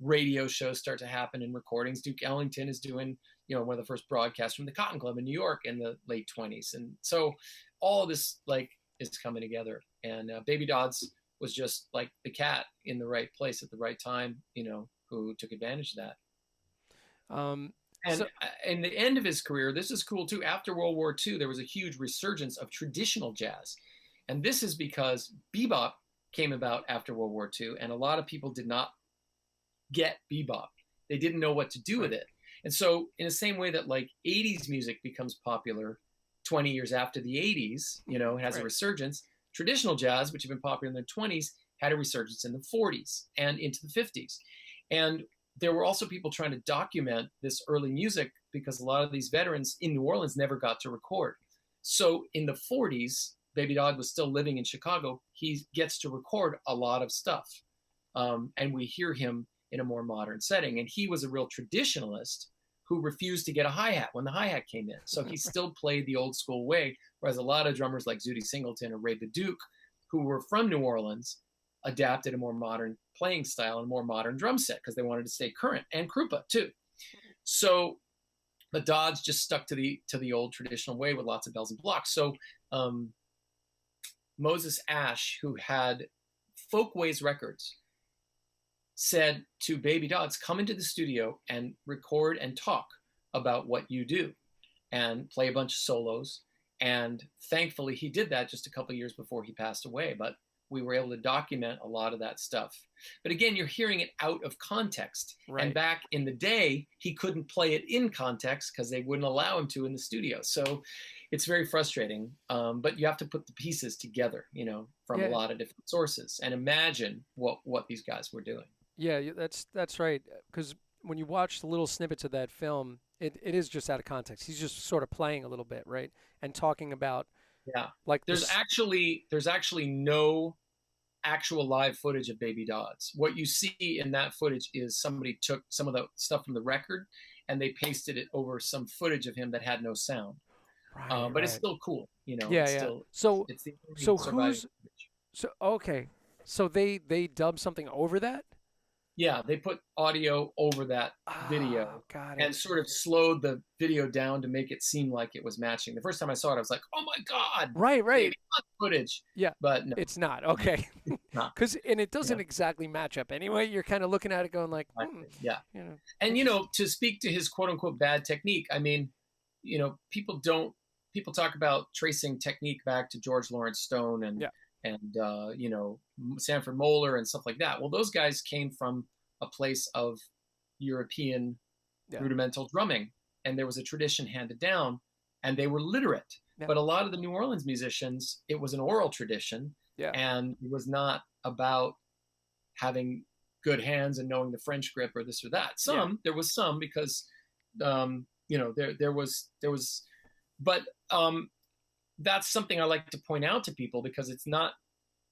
radio shows start to happen and recordings. Duke Ellington is doing, one of the first broadcasts from the Cotton Club in New York in the late 20s. And so all of this is coming together. And Baby Dodds was just like the cat in the right place at the right time, who took advantage of that. And in the end of his career, this is cool too. After World War II, there was a huge resurgence of traditional jazz. And this is because bebop came about after World War II, and a lot of people did not get bebop. They didn't know what to do with it. And so in the same way that 80s music becomes popular 20 years after the 80s, it has a resurgence, traditional jazz, which had been popular in the 20s, had a resurgence in the 40s and into the 50s. And there were also people trying to document this early music because a lot of these veterans in New Orleans never got to record. So in the 40s, Baby Dodd was still living in Chicago. He gets to record a lot of stuff. And we hear him in a more modern setting. And he was a real traditionalist who refused to get a hi-hat when the hi-hat came in. So he still played the old school way, whereas a lot of drummers like Zutty Singleton or Ray Duke, who were from New Orleans, adapted a more modern playing style and more modern drum set because they wanted to stay current, and Krupa too. So the Dodds just stuck to the old traditional way with lots of bells and blocks. So Moses Ash, who had Folkways Records, said to Baby Dodds, come into the studio and record and talk about what you do and play a bunch of solos. And thankfully he did that just a couple of years before he passed away, but we were able to document a lot of that stuff. But again, you're hearing it out of context. Right. And back in the day, he couldn't play it in context because they wouldn't allow him to in the studio. So it's very frustrating, but you have to put the pieces together, from a lot of different sources and imagine what these guys were doing. Yeah, that's right. Because when you watch the little snippets of that film, it is just out of context. He's just sort of playing a little bit, right? And talking about there's actually no actual live footage of Baby Dodds. What you see in that footage is somebody took some of the stuff from the record and they pasted it over some footage of him that had no sound. Right, but it's still cool, Still, so So they dubbed something over that? Yeah, they put audio over that video and sort of slowed the video down to make it seem like it was matching. The first time I saw it, I was like, "Oh my God!" Right. Footage. Yeah, but no, it's not. Okay, because and it doesn't exactly match up anyway. You're kind of looking at it, going like, yeah, And to speak to his quote unquote bad technique, I mean, people talk about tracing technique back to George Lawrence Stone and Sanford Moeller and stuff like that. Well, those guys came from a place of European rudimental drumming, and there was a tradition handed down, and they were literate. Yeah. But a lot of the New Orleans musicians, it was an oral tradition, and it was not about having good hands and knowing the French grip or this or that. There was some because, there was, but that's something I like to point out to people because it's not,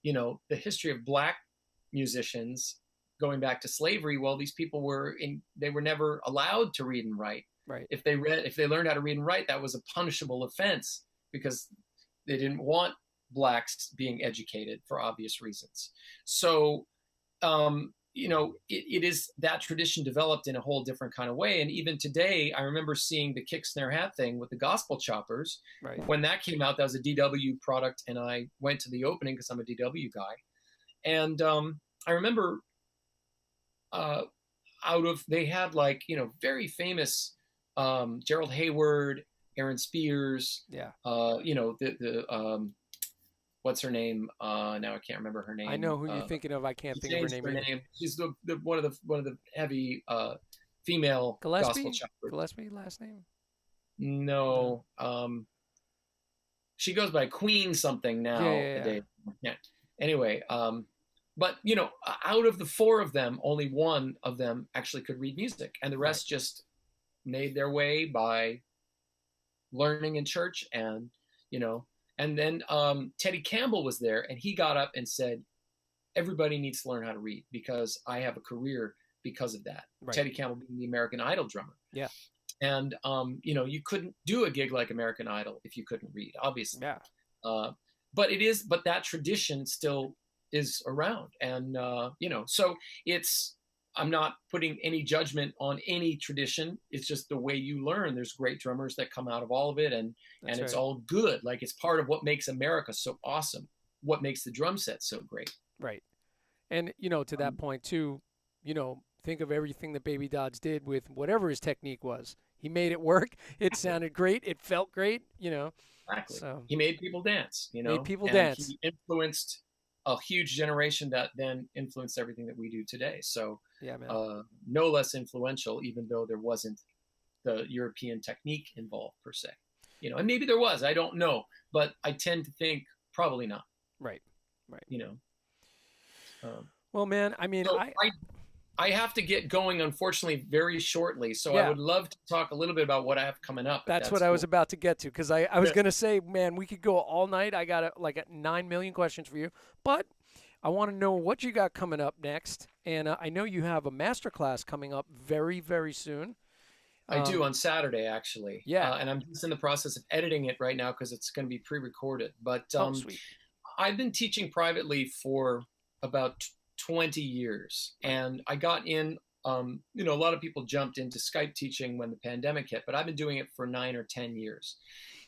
the history of Black musicians going back to slavery. Well, these people they were never allowed to read and write. Right. If they learned how to read and write, that was a punishable offense because they didn't want Blacks being educated for obvious reasons. So, it is that tradition developed in a whole different kind of way. And even today, I remember seeing the kick, snare, hat thing with the gospel choppers. Right. When that came out, that was a DW product. And I went to the opening because I'm a DW guy. And I remember they had very famous Gerald Hayward, Aaron Spears. Yeah. What's her name? Now I can't remember her name. I know who you're thinking of. I can't think of her name. She's one of the heavy female gospel choppers. Gillespie last name? No. She goes by Queen something now. Yeah. Anyway, but out of the four of them, only one of them actually could read music, and the rest just made their way by learning in church. And then Teddy Campbell was there, and he got up and said, everybody needs to learn how to read because I have a career because of that. Right. Teddy Campbell being the American Idol drummer. Yeah. And you couldn't do a gig like American Idol if you couldn't read, obviously. Yeah. But that tradition still is around. And so I'm not putting any judgment on any tradition. It's just the way you learn. There's great drummers that come out of all of it, and it's all good. Like, it's part of what makes America so awesome, what makes the drum set so great. Right. And, to that point too, think of everything that Baby Dodds did with whatever his technique was. He made it work. It sounded great. It felt great, Exactly. So he made people dance, Made people dance. He influenced a huge generation that then influenced everything that we do today. So yeah, man. No less influential, even though there wasn't the European technique involved per se. And maybe there was, I don't know, but I tend to think probably not. Right. Well, man, I mean, so I have to get going, unfortunately, very shortly. So I would love to talk a little bit about what I have coming up. That's what I was about to get to, because I was going to say, man, we could go all night. I got 9 million questions for you, but I want to know what you got coming up next. And I know you have a masterclass coming up very, very soon. I do, on Saturday, actually. Yeah. And I'm just in the process of editing it right now because it's going to be pre-recorded. But sweet. I've been teaching privately for about 20 years. And I got in, a lot of people jumped into Skype teaching when the pandemic hit, but I've been doing it for 9 or 10 years.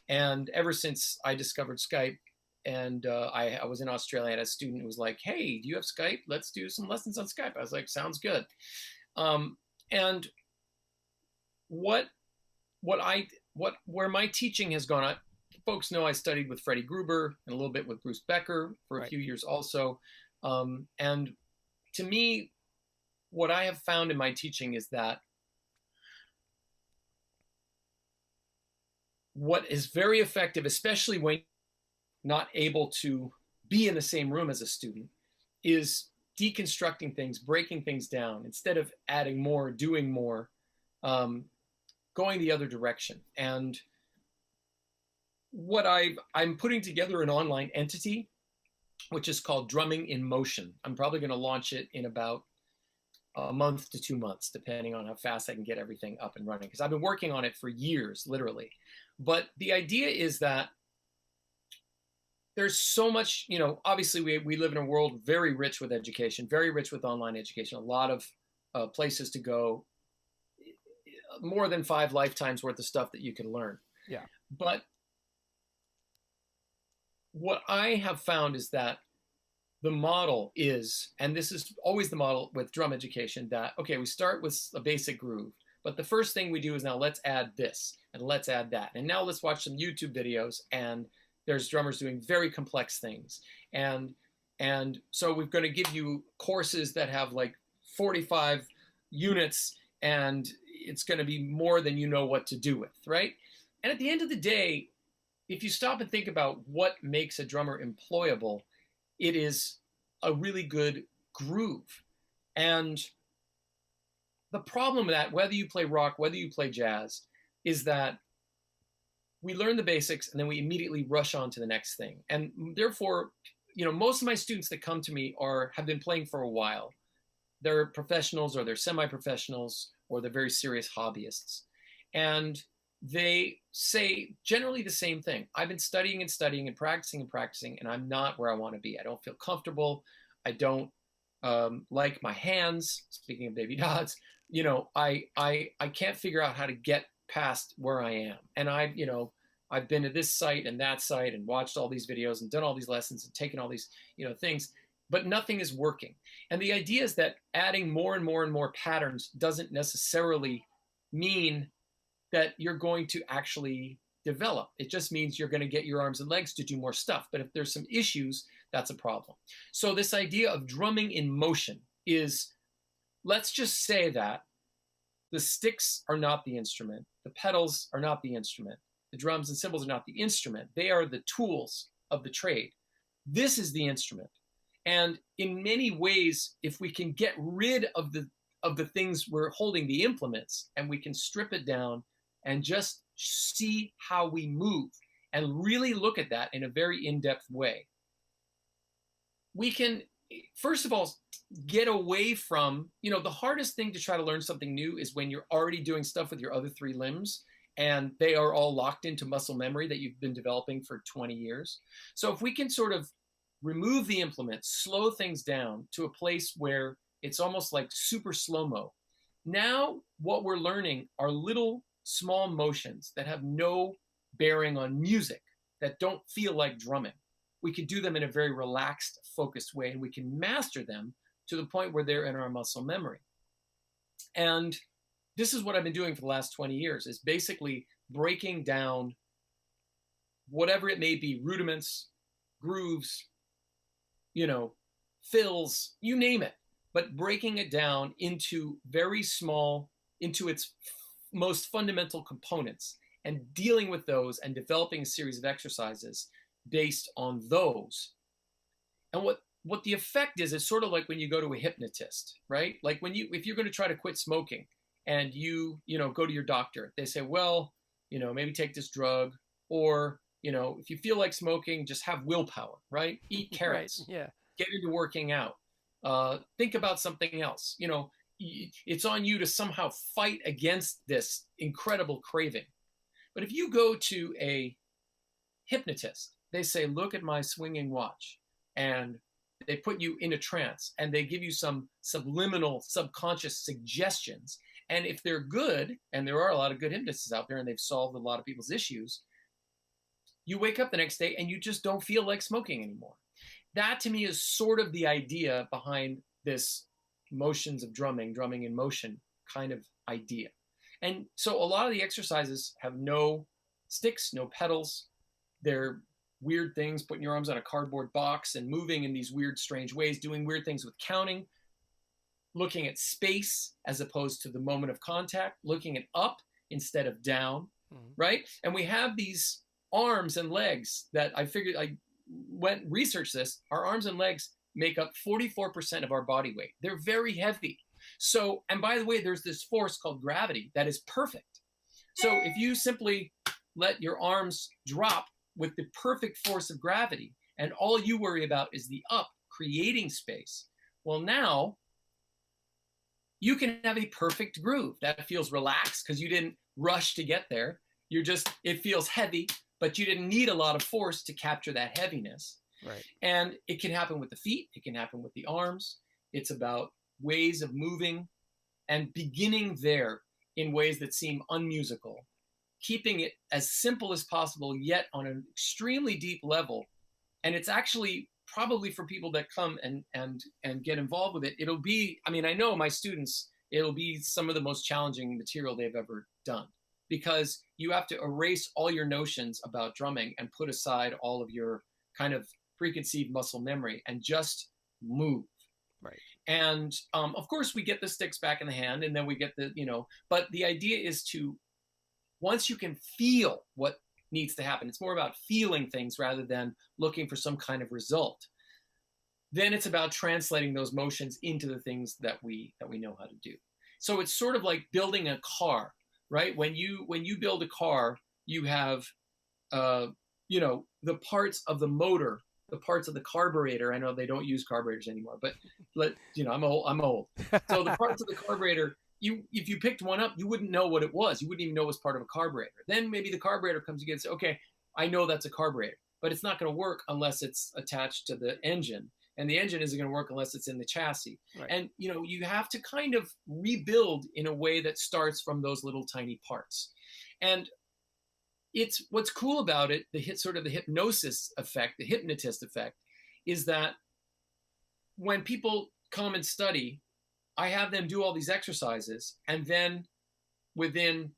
And ever since I discovered Skype, and I was in Australia, I had a student who was like, hey, do you have Skype? Let's do some lessons on Skype. I was like, sounds good. And where my teaching has gone, folks know I studied with Freddie Gruber and a little bit with Bruce Becker for a few years also. And to me, what I have found in my teaching is that what is very effective, especially when you're not able to be in the same room as a student, is deconstructing things, breaking things down, instead of adding more, doing more, going the other direction. And what I'm putting together an online entity, which is called Drumming in Motion. I'm probably going to launch it in about a month to 2 months, depending on how fast I can get everything up and running, because I've been working on it for years, literally. But the idea is that there's so much, obviously we live in a world very rich with education, very rich with online education, a lot of places to go, more than 5 lifetimes worth of stuff that you can learn. Yeah. But what I have found is that the model is, and this is always the model with drum education, that, okay, we start with a basic groove, but the first thing we do is, now let's add this and let's add that. And now let's watch some YouTube videos, and there's drummers doing very complex things. And so we're going to give you courses that have like 45 units, and it's going to be more than you know what to do with, right? And at the end of the day, if you stop and think about what makes a drummer employable, it is a really good groove. And the problem with that, whether you play rock, whether you play jazz, is that we learn the basics and then we immediately rush on to the next thing. And therefore, most of my students that come to me have been playing for a while. They're professionals, or they're semi-professionals, or they're very serious hobbyists. And they say generally the same thing. I've been studying and studying and practicing, and I'm not where I want to be. I don't feel comfortable. I don't like my hands. Speaking of Baby Dodds, I can't figure out how to get past where I am. And I've been to this site and that site and watched all these videos and done all these lessons and taken all these, things, but nothing is working. And the idea is that adding more and more and more patterns doesn't necessarily mean that you're going to actually develop. It just means you're going to get your arms and legs to do more stuff. But if there's some issues, that's a problem. So this idea of drumming in motion is, let's just say that the sticks are not the instrument. The pedals are not the instrument. The drums and cymbals are not the instrument. They are the tools of the trade. This is the instrument. And in many ways, if we can get rid of the things we're holding the implements, and we can strip it down and just see how we move and really look at that in a very in-depth way, we can, first of all, get away from, the hardest thing to try to learn something new is when you're already doing stuff with your other three limbs and they are all locked into muscle memory that you've been developing for 20 years. So if we can sort of remove the implements, slow things down to a place where it's almost like super slow-mo. Now what we're learning are little small motions that have no bearing on music, that don't feel like drumming. We can do them in a very relaxed, focused way, and we can master them to the point where they're in our muscle memory. And this is what I've been doing for the last 20 years, is basically breaking down whatever it may be, rudiments, grooves, fills, you name it, but breaking it down into very small, into its most fundamental components, and dealing with those and developing a series of exercises based on those. And what the effect is sort of like when you go to a hypnotist, right? Like if you're going to try to quit smoking and you go to your doctor, they say, well, maybe take this drug, or, if you feel like smoking, just have willpower, right? Eat carrots, right. Yeah. Get into working out, think about something else. It's on you to somehow fight against this incredible craving. But if you go to a hypnotist, they say, look at my swinging watch, and they put you in a trance, and they give you some subliminal, subconscious suggestions. And if they're good, and there are a lot of good hypnotists out there, and they've solved a lot of people's issues, you wake up the next day and you just don't feel like smoking anymore. That to me is sort of the idea behind this motions of drumming in motion kind of idea. And so a lot of the exercises have no sticks, no pedals. They're weird things, putting your arms on a cardboard box and moving in these weird, strange ways, doing weird things with counting, looking at space as opposed to the moment of contact, looking at up instead of down, right? And we have these arms and legs that I figured, I went research this, our arms and legs make up 44% of our body weight. They're very heavy. So, and by the way, there's this force called gravity that is perfect. So if you simply let your arms drop with the perfect force of gravity, and all you worry about is the up, creating space, well, now you can have a perfect groove that feels relaxed because you didn't rush to get there. It feels heavy, but you didn't need a lot of force to capture that heaviness. Right. And it can happen with the feet. It can happen with the arms. It's about ways of moving and beginning there in ways that seem unmusical, keeping it as simple as possible, yet on an extremely deep level. And it's actually probably for people that come and get involved with it, it'll be, I mean, I know my students, it'll be some of the most challenging material they've ever done, because you have to erase all your notions about drumming and put aside all of your kind of preconceived muscle memory and just move. Right. And of course we get the sticks back in the hand, and then we get the, but the idea is to, once you can feel what needs to happen, it's more about feeling things rather than looking for some kind of result. Then it's about translating those motions into the things that we know how to do. So it's sort of like building a car, right? When you build a car, you have, the parts of the motor, the parts of the carburetor. I know they don't use carburetors anymore, but I'm old. So the parts of the carburetor, if you picked one up, you wouldn't know what it was. You wouldn't even know it was part of a carburetor. Then maybe the carburetor comes again and says, okay, I know that's a carburetor, but it's not going to work unless it's attached to the engine. And the engine isn't going to work unless it's in the chassis. Right. And, you have to kind of rebuild in a way that starts from those little tiny parts. And it's what's cool about it, the hypnosis effect, the hypnotist effect, is that when people come and study, I have them do all these exercises, and then within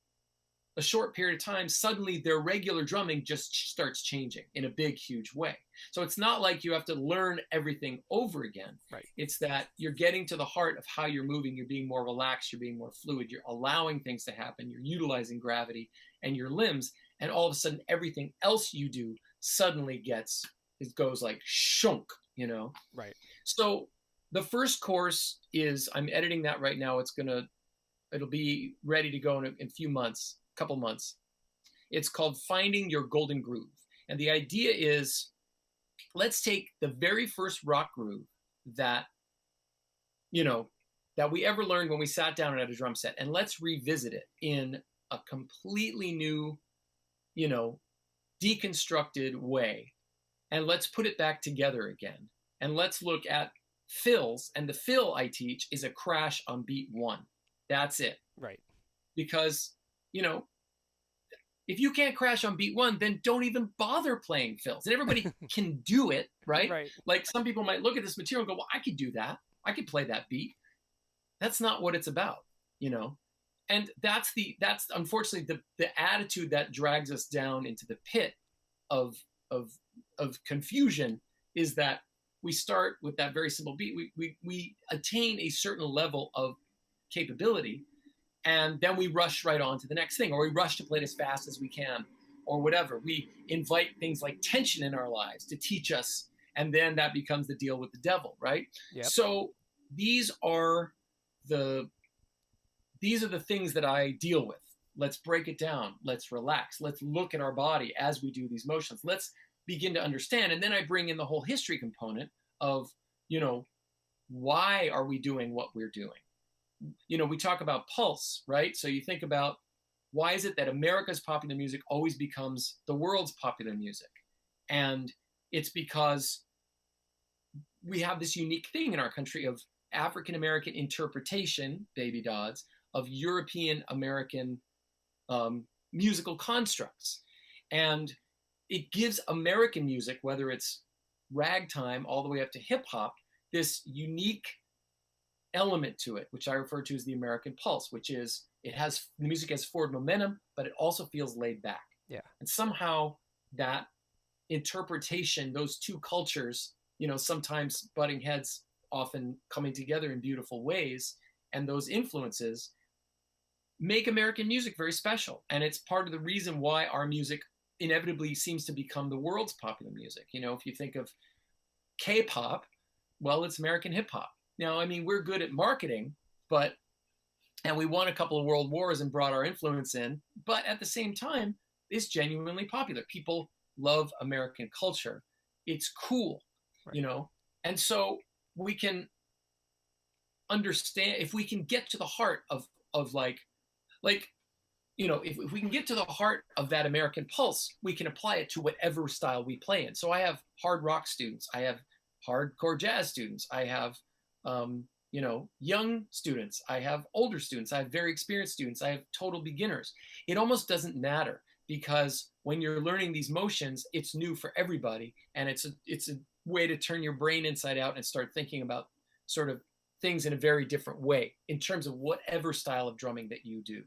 a short period of time, suddenly their regular drumming just starts changing in a big, huge way. So it's not like you have to learn everything over again. Right. It's that you're getting to the heart of how you're moving. You're being more relaxed. You're being more fluid. You're allowing things to happen. You're utilizing gravity and your limbs. And all of a sudden, everything else you do suddenly goes like shunk, you know? Right. So the first course is, I'm editing that right now. It'll be ready to go in a few months, couple months. It's called Finding Your Golden Groove. And the idea is, let's take the very first rock groove that, that we ever learned when we sat down at a drum set, and let's revisit it in a completely new, deconstructed way. And let's put it back together again. And let's look at fills. And the fill I teach is a crash on beat 1. That's it. Right. Because, if you can't crash on beat 1, then don't even bother playing fills. And everybody can do it, right? Right. Like some people might look at this material and go, well, I could do that. I could play that beat. That's not what it's about, And that's unfortunately the attitude that drags us down into the pit of confusion, is that we start with that very simple beat. We attain a certain level of capability, and then we rush right on to the next thing, or we rush to play it as fast as we can, or whatever. We invite things like tension in our lives to teach us, and then that becomes the deal with the devil, right? Yep. So these are the things that I deal with. Let's break it down. Let's relax. Let's look at our body as we do these motions. Let's begin to understand. And then I bring in the whole history component of, why are we doing what we're doing? We talk about pulse, right? So you think about, why is it that America's popular music always becomes the world's popular music? And it's because we have this unique thing in our country of African-American interpretation, baby dods, of European-American musical constructs. And it gives American music, whether it's ragtime all the way up to hip hop, this unique element to it, which I refer to as the American pulse, which is the music has forward momentum, but it also feels laid back. Yeah. And somehow that interpretation, those two cultures, sometimes butting heads, often coming together in beautiful ways, and those influences make American music very special. And it's part of the reason why our music inevitably seems to become the world's popular music. If you think of K-pop, well, it's American hip hop. Now, I mean, we're good at marketing, and we won a couple of world wars and brought our influence in, but at the same time, it's genuinely popular. People love American culture. It's cool, right. And so we can understand, if we can get to the heart of if we can get to the heart of that American pulse, we can apply it to whatever style we play in. So I have hard rock students. I have hardcore jazz students. I have, young students. I have older students. I have very experienced students. I have total beginners. It almost doesn't matter, because when you're learning these motions, it's new for everybody. And it's a way to turn your brain inside out and start thinking about sort of things in a very different way in terms of whatever style of drumming that you do.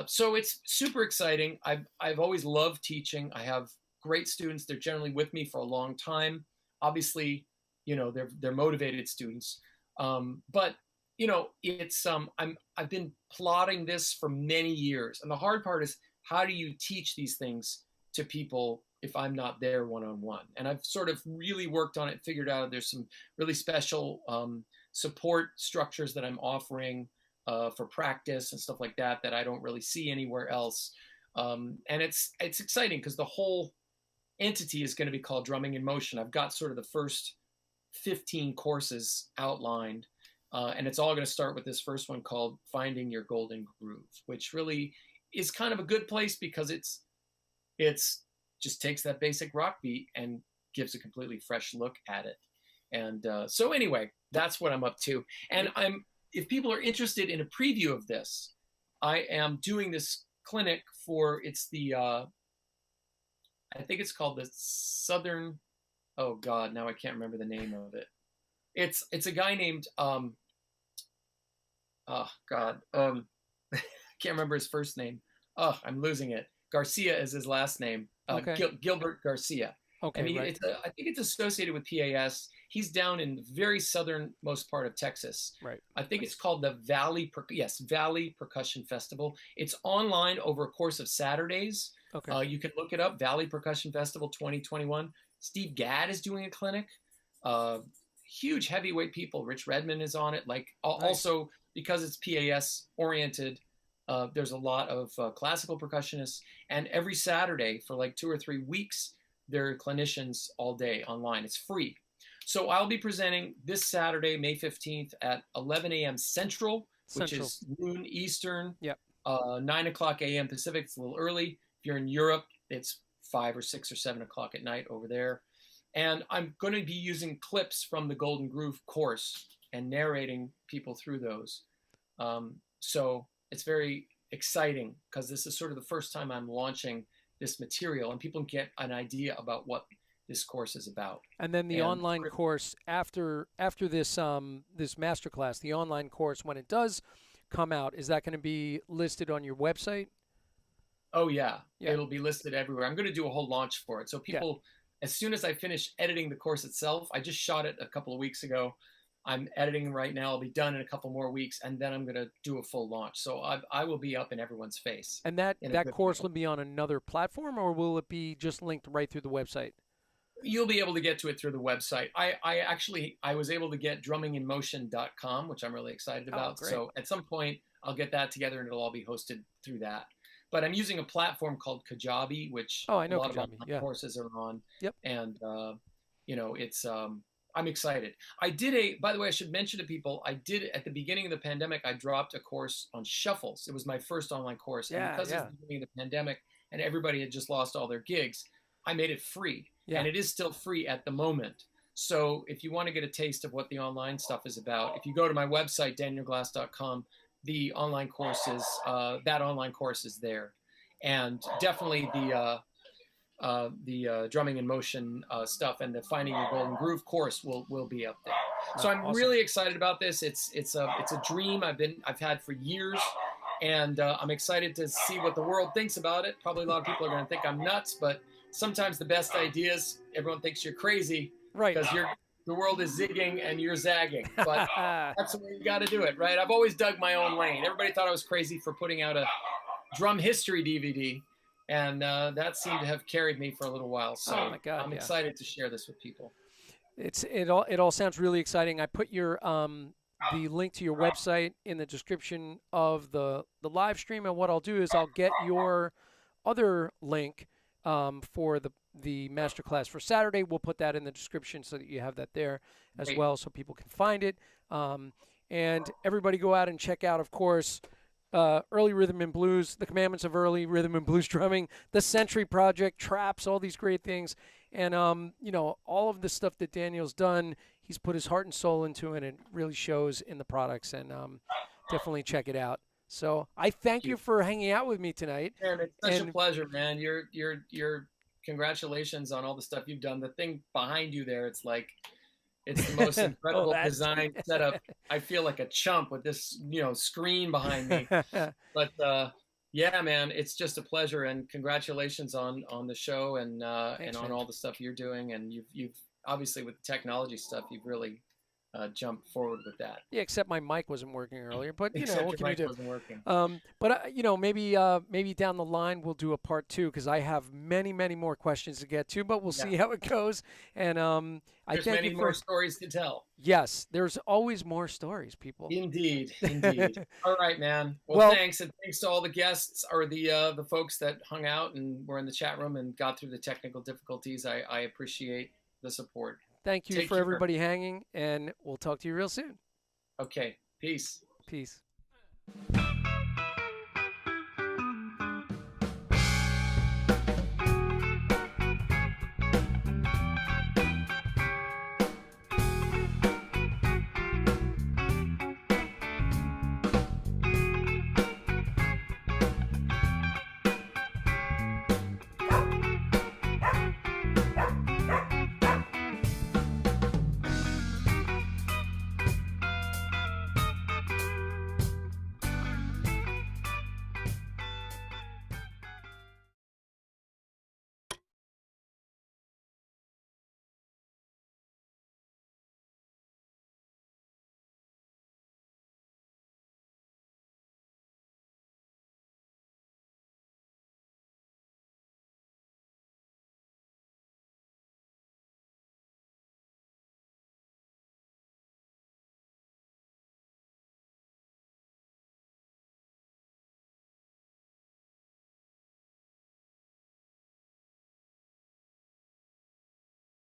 So it's super exciting. I've always loved teaching. I have great students. They're generally with me for a long time. Obviously, they're motivated students. But it's I've been plotting this for many years, and the hard part is, how do you teach these things to people if I'm not there one-on-one? And I've sort of really worked on it, figured out there's some really special support structures that I'm offering for practice and stuff like that I don't really see anywhere else. And it's exciting, because the whole entity is going to be called Drumming in Motion. I've got sort of the first 15 courses outlined, and it's all going to start with this first one called Finding Your Golden Groove, which really is kind of a good place, because it's just takes that basic rock beat and gives a completely fresh look at it. And so anyway, that's what I'm up to. And if people are interested in a preview of this, I am doing this clinic for, I think it's called the Southern, oh God, now I can't remember the name of it. It's a guy named, can't remember his first name. Oh, I'm losing it. Garcia is his last name. Okay. Gilbert Garcia. Okay, and right. I think it's associated with PAS. He's down in the very southernmost part of Texas. Right. I think it's called the Valley Percussion Festival. It's online over a course of Saturdays. Okay. You can look it up, Valley Percussion Festival 2021. Steve Gadd is doing a clinic. huge heavyweight people. Rich Redmond is on it. Like Nice. also because it's PAS oriented, there's a lot of classical percussionists. And every Saturday for like 2 or 3 weeks, there are clinicians all day online. It's free. So I'll be presenting this Saturday, May 15th at 11 a.m. Central, which is noon Eastern, Yep. 9 o'clock a.m. Pacific. It's a little early. If you're in Europe, it's 5 or 6 or 7 o'clock at night over there. And I'm going to be using clips from the Golden Groove course and narrating people through those. So it's very exciting because this is sort of the first time I'm launching this material and people get an idea about what this course is about. And then the online course after this this masterclass, the online course, when it does come out, is that going to be listed on your website? Oh yeah, it'll be listed everywhere. I'm going to do a whole launch for it. So people, as soon as I finish editing the course itself, I just shot it a couple of weeks ago. I'm editing right now. I'll be done in a couple more weeks, and then I'm going to do a full launch. So I will be up in everyone's face. And that course will be on another platform, or will it be just linked right through the website? You'll be able to get to it through the website. I was able to get drumminginmotion.com, which I'm really excited about. So at some point, I'll get that together, and it'll all be hosted through that. But I'm using a platform called Kajabi, which I know a lot Kajabi. of courses are on. Yep. And it's I'm excited. By the way, I should mention to people, at the beginning of the pandemic, I dropped a course on shuffles. It was my first online course. And because it's the beginning of the pandemic and everybody had just lost all their gigs, I made it free. And it is still free at the moment. So if you want to get a taste of what the online stuff is about, if you go to my website, danielglass.com, the online courses, that online course is there. And definitely the drumming in motion stuff and the Finding Your Golden Groove course will be up there. So I'm really excited about this. It's a dream I've had for years, and I'm excited to see what the world thinks about it. Probably a lot of people are going to think I'm nuts, but sometimes the best ideas, everyone thinks you're crazy, right? Because the world is zigging and you're zagging. But that's the way you got to do it, right? I've always dug my own lane. Everybody thought I was crazy for putting out a drum history DVD. And that seemed to have carried me for a little while. So I'm excited to share this with people. It all sounds really exciting. I put your the link to your website in the description of the live stream. And what I'll do is I'll get your other link for the masterclass for Saturday. We'll put that in the description so that you have that there as well, so people can find it. And everybody go out and check out, of course, Early Rhythm and Blues, the Commandments of Early Rhythm and Blues Drumming, the Sentry Project, Traps, all these great things. And, all of the stuff that Daniel's done, he's put his heart and soul into it, and it really shows in the products. And definitely check it out. So I thank you for hanging out with me tonight. Aaron, it's such a pleasure, man. You're congratulations on all the stuff you've done. The thing behind you there, it's the most incredible design setup. I feel like a chump with this, screen behind me. But yeah, man, it's just a pleasure, and congratulations on the show and on all the stuff you're doing. And you've obviously with the technology stuff, you've really jump forward with that. Yeah, except my mic wasn't working earlier, but what can you do? Wasn't working. But maybe down the line we'll do a part 2 because I have many more questions to get to, but we'll see how it goes. And I there's thank many you more stories to tell. Yes, there's always more stories, people. Indeed. All right, man. Well, thanks, and thanks to all the guests or the folks that hung out and were in the chat room and got through the technical difficulties. I appreciate the support. Thank you for everybody hanging, and we'll talk to you real soon. Okay. Peace. Peace.